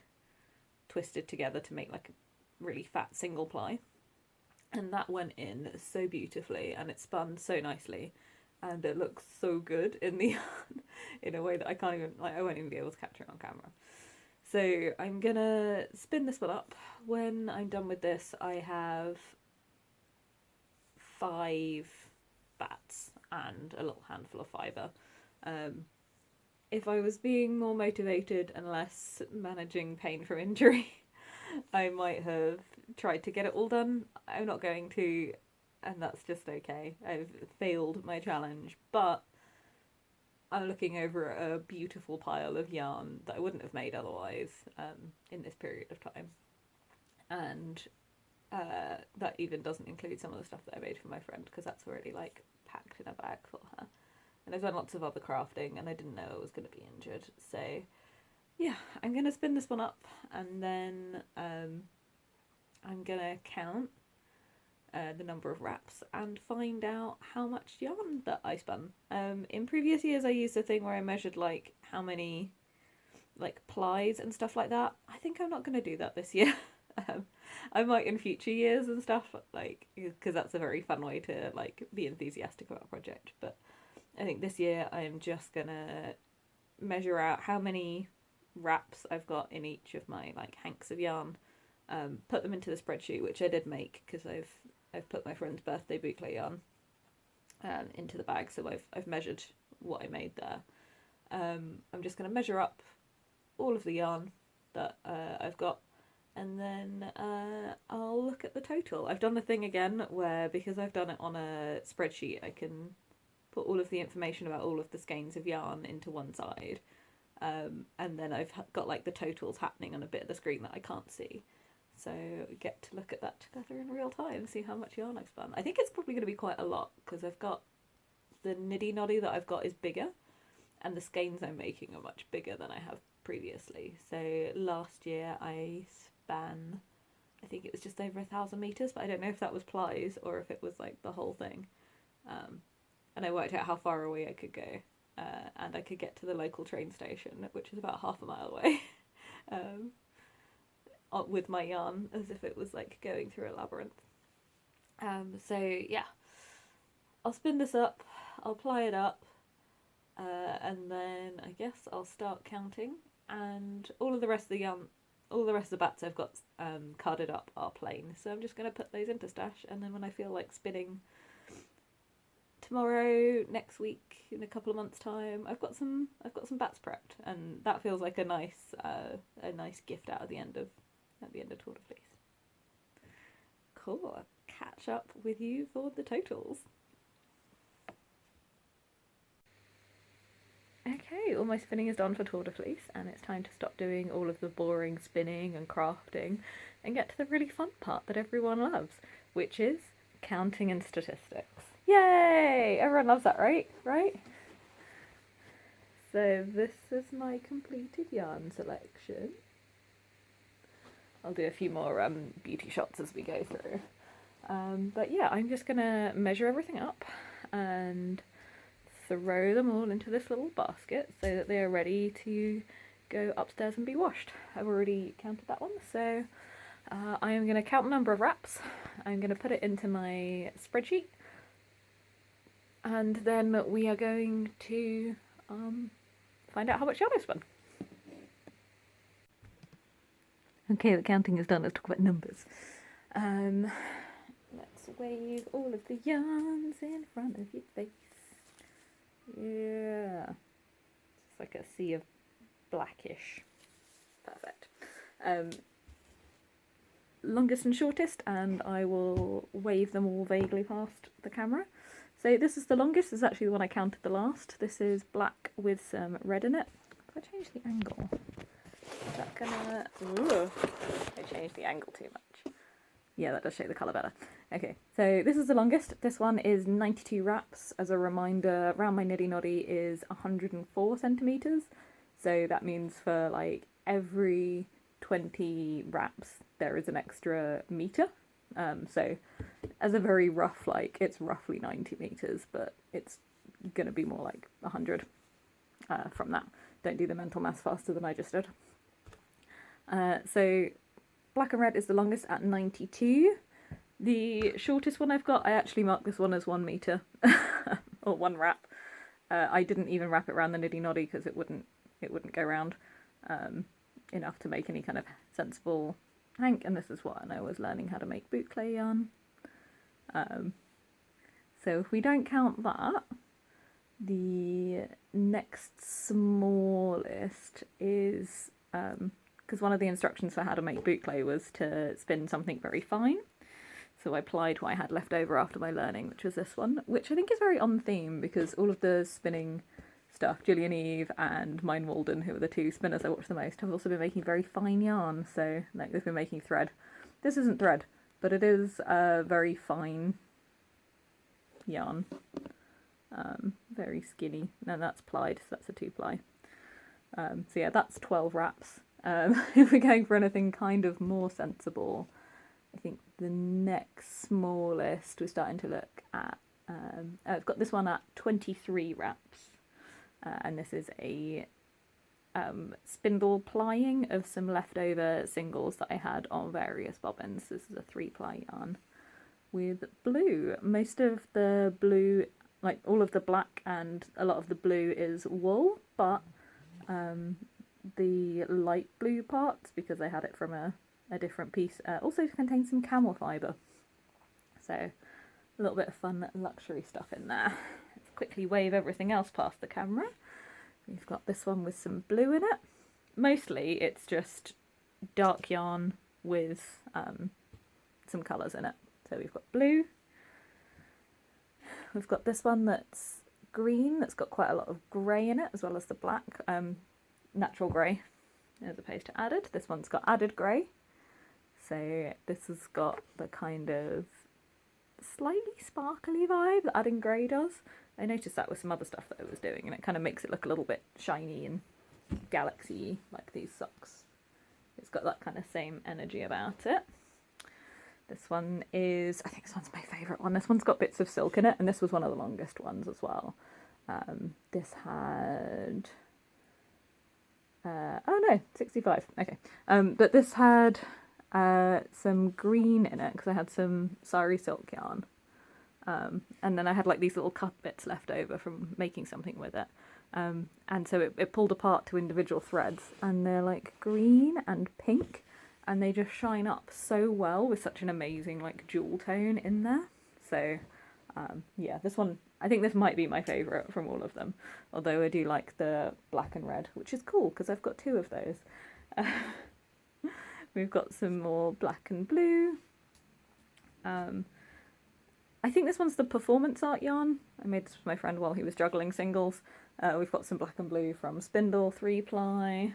twisted together to make like a really fat single ply, and that went in so beautifully and it spun so nicely and it looks so good in the yarn in a way that I can't even, like, I won't even be able to capture it on camera. So I'm gonna spin this one up. When I'm done with this, I have 5 bats and a little handful of fibre. If I was being more motivated and less managing pain from injury, I might have tried to get it all done. I'm not going to, and that's just okay. I've failed my challenge, but I'm looking over a beautiful pile of yarn that I wouldn't have made otherwise in this period of time. And that even doesn't include some of the stuff that I made for my friend, because that's already like packed in a bag for her. And I've done lots of other crafting and I didn't know I was going to be injured, so yeah, I'm going to spin this one up, and then I'm going to count the number of wraps and find out how much yarn that I spun. In previous years I used a thing where I measured like how many like plies and stuff like that. I think I'm not going to do that this year. I might in future years and stuff, like, because that's a very fun way to like be enthusiastic about a project, but I think this year I'm just going to measure out how many wraps I've got in each of my like hanks of yarn, put them into the spreadsheet, which I did make because I've put my friend's birthday boucle yarn into the bag, so I've measured what I made there. I'm just going to measure up all of the yarn that I've got, and then I'll look at the total. I've done the thing again where, because I've done it on a spreadsheet, I can put all of the information about all of the skeins of yarn into one side, and then I've got like the totals happening on a bit of the screen that I can't see. So get to look at that together in real time, see how much yarn I've spun. I think it's probably going to be quite a lot, because I've got the niddy noddy that I've got is bigger, and the skeins I'm making are much bigger than I have previously. So last year I span, I think it was just over 1,000 meters, but I don't know if that was plies or if it was like the whole thing. And I worked out how far away I could go, and I could get to the local train station, which is about half a mile away. With my yarn, as if it was like going through a labyrinth. So yeah, I'll spin this up, I'll ply it up, and then I guess I'll start counting, and all of the rest of the yarn, all the rest of the bats I've got carded up are plain, so I'm just going to put those into stash, and then when I feel like spinning tomorrow, next week, in a couple of months' time, I've got some bats prepped, and that feels like a nice gift at the end of Tour de Fleece. Cool. I'll catch up with you for the totals. Okay, all my spinning is done for Tour de Fleece, and it's time to stop doing all of the boring spinning and crafting and get to the really fun part that everyone loves, which is counting and statistics. Yay! Everyone loves that, right? Right? So this is my completed yarn selection. I'll do a few more beauty shots as we go through. But yeah, I'm just going to measure everything up and throw them all into this little basket so that they are ready to go upstairs and be washed. I've already counted that one, so I am going to count the number of wraps. I'm going to put it into my spreadsheet, and then we are going to find out how much yarn I spun. Okay, the counting is done. Let's talk about numbers. Let's wave all of the yarns in front of your face. Yeah. It's like a sea of blackish. Perfect. Longest and shortest, and I will wave them all vaguely past the camera. So this is the longest. This is actually the one I counted the last. This is black with some red in it. If I change the angle... Is that gonna... Ooh, I changed the angle too much. Yeah, that does show the colour better. Okay, so this is the longest. This one is 92 wraps. As a reminder, round my niddy noddy is 104 centimetres. So that means for like every 20 wraps there is an extra metre. So as a very rough, like, it's roughly 90 metres, but it's gonna be more like 100 from that. Don't do the mental maths faster than I just did. So black and red is the longest at 92. The shortest one I've got, I actually marked this one as 1 metre, or 1 wrap. I didn't even wrap it around the niddy noddy because it wouldn't go round enough to make any kind of sensible hank, and this is what I was learning how to make boucle yarn. So if we don't count that, the next smallest is, because one of the instructions for how to make boucle was to spin something very fine. So I plied what I had left over after my learning, which was this one, which I think is very on theme because all of the spinning stuff, Gillian Eve and Mine Walden, who are the two spinners I watch the most, have also been making very fine yarn. So like they've been making thread. This isn't thread, but it is a very fine yarn. Very skinny. No, that's plied, so that's a 2-ply. So yeah, that's 12 wraps. If we're going for anything kind of more sensible, I think the next smallest we're starting to look at, I've got this one at 23 wraps, and this is a spindle plying of some leftover singles that I had on various bobbins. This is a 3-ply yarn with blue. Most of the blue, like all of the black and a lot of the blue is wool, but the light blue parts, because I had it from a different piece, also contains some camel fibre. So a little bit of fun luxury stuff in there. Let's quickly wave everything else past the camera. We've got this one with some blue in it. Mostly it's just dark yarn with some colours in it. So we've got blue, we've got this one that's green, that's got quite a lot of grey in it, as well as the black, natural grey as opposed to added. This one's got added grey, so this has got the kind of slightly sparkly vibe that adding grey does. I noticed that with some other stuff that I was doing, and it kind of makes it look a little bit shiny and galaxy, like these socks. It's got that kind of same energy about it. This one is, I think this one's my favourite one. This one's got bits of silk in it, and this was one of the longest ones as well. This had, oh no, 65, okay. But this had some green in it, because I had some sari silk yarn. And then I had like these little cut bits left over from making something with it. And so it pulled apart to individual threads, and they're like green and pink, and they just shine up so well with such an amazing like jewel tone in there. So yeah, this one, I think this might be my favourite from all of them, although I do like the black and red, which is cool because I've got 2 of those. We've got some more black and blue. I think this one's the performance art yarn. I made this with my friend while he was juggling singles. We've got some black and blue from Spindle 3-ply.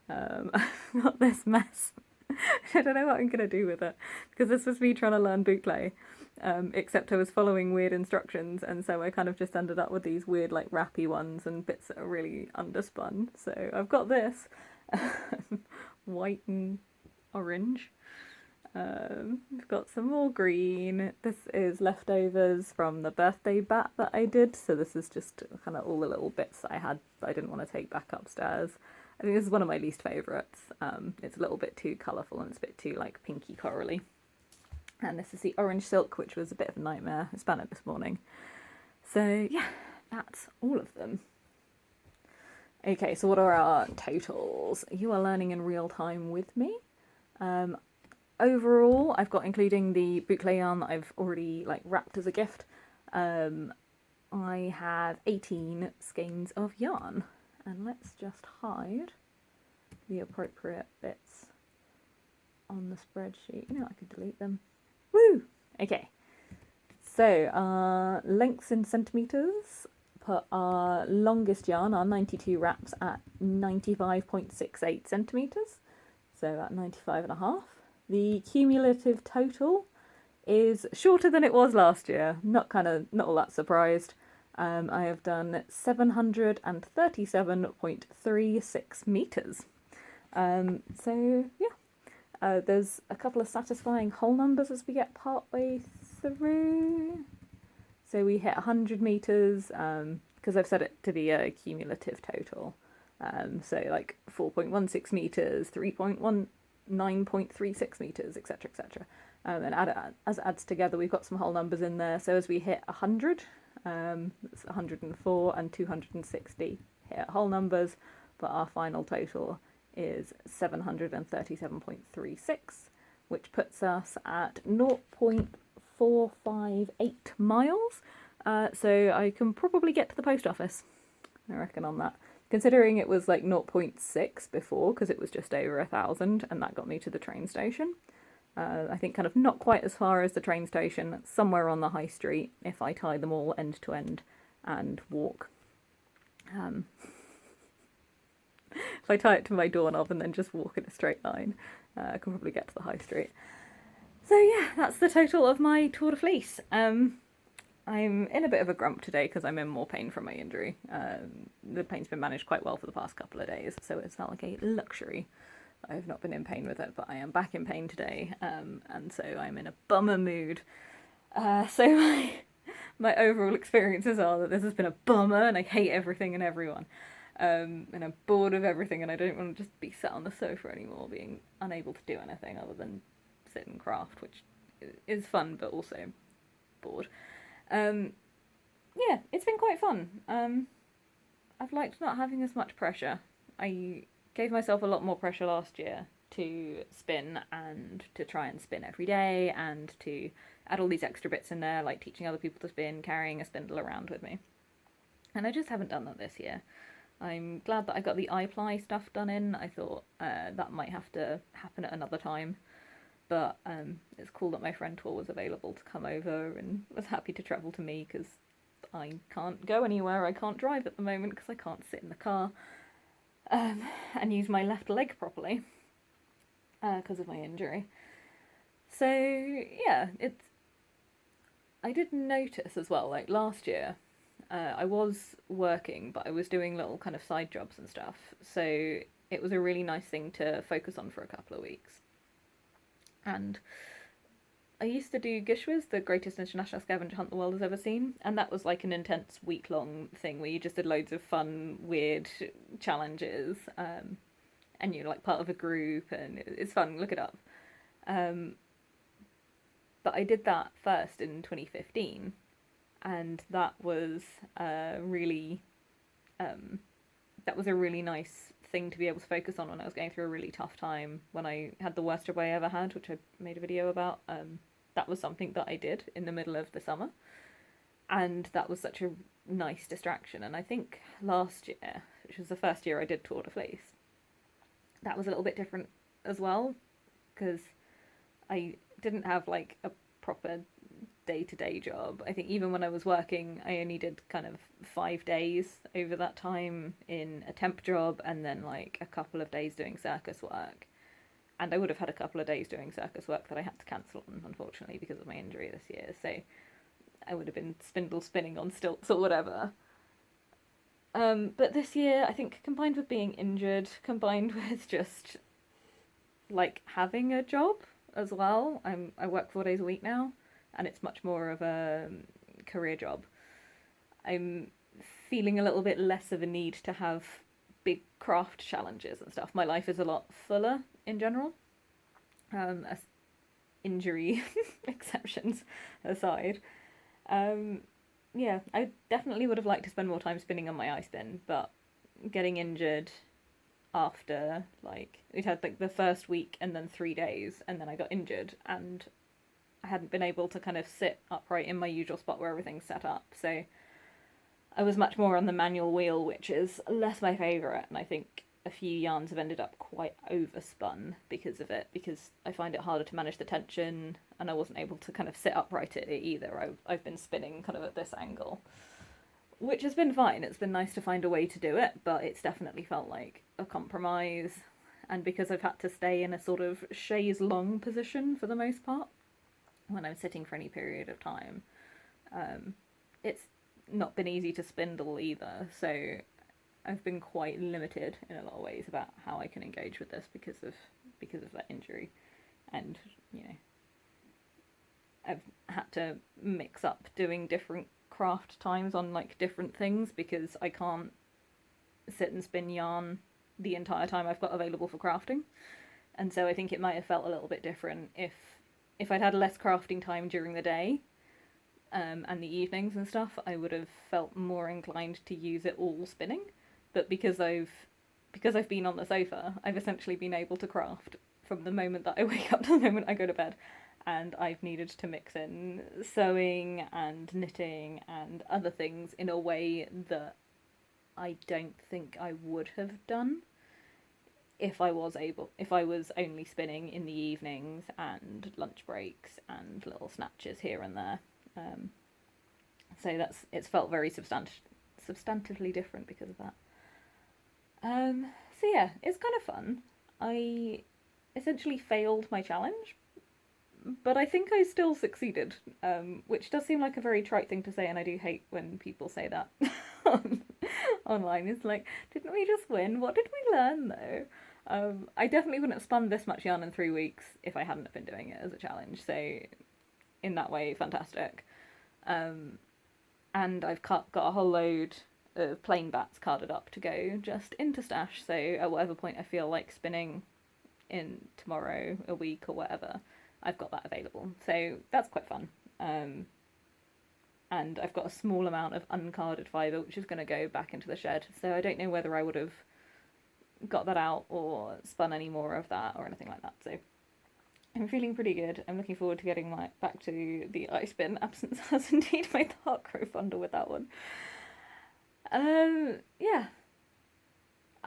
I've got this mess. I don't know what I'm going to do with it, because this was me trying to learn boucle, except I was following weird instructions, and so I kind of just ended up with these weird like wrappy ones and bits that are really underspun. So I've got this, white and orange. We've got some more green. This is leftovers from the birthday bat that I did, so this is just kind of all the little bits that I had that I didn't want to take back upstairs. I think this is one of my least favourites. It's a little bit too colourful and it's a bit too like pinky corally. And this is the orange silk, which was a bit of a nightmare. I span it this morning. So yeah, that's all of them. Okay, so what are our totals? You are learning in real time with me. Overall, I've got, including the boucle yarn that I've already like wrapped as a gift, I have 18 skeins of yarn. And let's just hide the appropriate bits on the spreadsheet. You know, I could delete them. Woo! Okay. So, lengths in centimetres, put our longest yarn, our 92 wraps, at 95.68 centimetres. So at 95.5. The cumulative total is shorter than it was last year. Not all that surprised. I have done 737.36 metres. So yeah, there's a couple of satisfying whole numbers as we get part way through. So we hit 100 metres, because I've set it to be a cumulative total. So like 4.16 metres, 3.19.36 metres, etc, etc. And as it adds together, we've got some whole numbers in there. So as we hit 100, it's 104 and 260 hit whole numbers, but our final total is 737.36, which puts us at 0.458 miles. So I can probably get to the post office, I reckon, on that. Considering it was like 0.6 before, because it was just over 1,000, and that got me to the train station. I think kind of not quite as far as the train station, somewhere on the high street, if I tie them all end to end and walk. If I tie it to my doorknob and then just walk in a straight line, I can probably get to the high street. So yeah, that's the total of my Tour de Fleece. I'm in a bit of a grump today because I'm in more pain from my injury. The pain's been managed quite well for the past couple of days, so it's not like a luxury. I've not been in pain with it, but I am back in pain today, and so I'm in a bummer mood. So my overall experiences are that this has been a bummer, and I hate everything and everyone. And I'm bored of everything, and I don't want to just be sat on the sofa anymore, being unable to do anything other than sit and craft, which is fun, but also bored. Yeah, it's been quite fun. I've liked not having as much pressure. I gave myself a lot more pressure last year to spin and to try and spin every day and to add all these extra bits in there, like teaching other people to spin, carrying a spindle around with me. And I just haven't done that this year. I'm glad that I got the iPly stuff done in. I thought that might have to happen at another time. But it's cool that my friend Tor was available to come over and was happy to travel to me because I can't go anywhere. I can't drive at the moment because I can't sit in the car and use my left leg properly because of my injury. So yeah, I did notice as well, like last year, I was working, but I was doing little kind of side jobs and stuff. So it was a really nice thing to focus on for a couple of weeks. And I used to do Gishwas, the greatest international scavenger hunt the world has ever seen, and that was like an intense week-long thing where you just did loads of fun, weird challenges, and you're like part of a group, and it's fun. Look it up. But I did that first in 2015, and that was really a really nice thing to be able to focus on when I was going through a really tough time, when I had the worst job I ever had, which I made a video about. That was something that I did in the middle of the summer, and that was such a nice distraction. And I think last year, which was the first year I did Tour de Fleece, that was a little bit different as well, because I didn't have like a proper day-to-day job. I think even when I was working, I only did kind of 5 days over that time in a temp job, and then like a couple of days doing circus work. And I would have had a couple of days doing circus work that I had to cancel on, unfortunately, because of my injury this year. So I would have been spindle spinning on stilts or whatever. But this year, I think, combined with being injured, combined with just like having a job as well, I work 4 days a week now, and it's much more of a career job. I'm feeling a little bit less of a need to have big craft challenges and stuff. My life is a lot fuller in general. As injury exceptions aside. Yeah, I definitely would have liked to spend more time spinning on my ice bin, but getting injured after, like, we'd had like the first week and then 3 days, and then I got injured, and I hadn't been able to kind of sit upright in my usual spot where everything's set up, so I was much more on the manual wheel, which is less my favourite, and I think a few yarns have ended up quite overspun because of it, because I find it harder to manage the tension, and I wasn't able to kind of sit upright at it either. I've been spinning kind of at this angle, which has been fine. It's been nice to find a way to do it, but it's definitely felt like a compromise, and because I've had to stay in a sort of chaise longue position for the most part when I'm sitting for any period of time, it's not been easy to spindle either, so I've been quite limited in a lot of ways about how I can engage with this because of that injury. And, you know, I've had to mix up doing different craft times on like different things because I can't sit and spin yarn the entire time I've got available for crafting. And so I think it might have felt a little bit different if I'd had less crafting time during the day, and the evenings and stuff, I would have felt more inclined to use it all spinning. But because I've been on the sofa, I've essentially been able to craft from the moment that I wake up to the moment I go to bed, and I've needed to mix in sewing and knitting and other things in a way that I don't think I would have done if I was only spinning in the evenings and lunch breaks and little snatches here and there. So it's felt very substantively different because of that. So yeah, it's kind of fun. I essentially failed my challenge, but I think I still succeeded, which does seem like a very trite thing to say, and I do hate when people say that online. It's like, didn't we just win? What did we learn though? I definitely wouldn't have spun this much yarn in 3 weeks if I hadn't have been doing it as a challenge, so in that way, fantastic. And I've got a whole load of plain bats carded up to go just into stash, so at whatever point I feel like spinning in tomorrow, a week or whatever, I've got that available, so that's quite fun. And I've got a small amount of uncarded fibre which is going to go back into the shed, so I don't know whether I would have got that out or spun any more of that or anything like that, so I'm feeling pretty good. I'm looking forward to getting back to the ice bin. Absence has indeed made the heart grow fonder with that one. Yeah.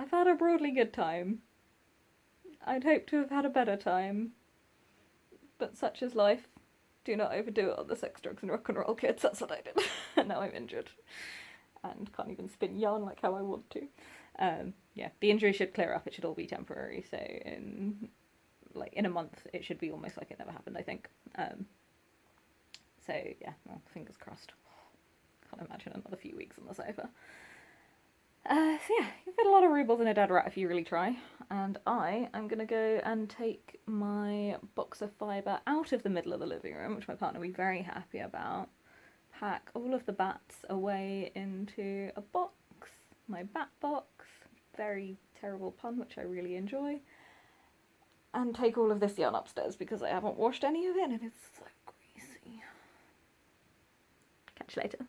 I've had a broadly good time. I'd hoped to have had a better time. But such is life. Do not overdo it on the sex, drugs and rock and roll, kids. That's what I did. And now I'm injured. And can't even spin yarn like how I want to. Yeah, the injury should clear up. It should all be temporary. So in a month, it should be almost like it never happened, I think. So yeah, well, fingers crossed. Can't imagine another few weeks on the sofa. So yeah, you fit a lot of rubles in a dead rat if you really try. And I am going to go and take my box of fibre out of the middle of the living room, which my partner will be very happy about. Pack all of the bats away into a box, my bat box, very terrible pun, which I really enjoy. And take all of this yarn upstairs because I haven't washed any of it and it's so greasy. Catch you later.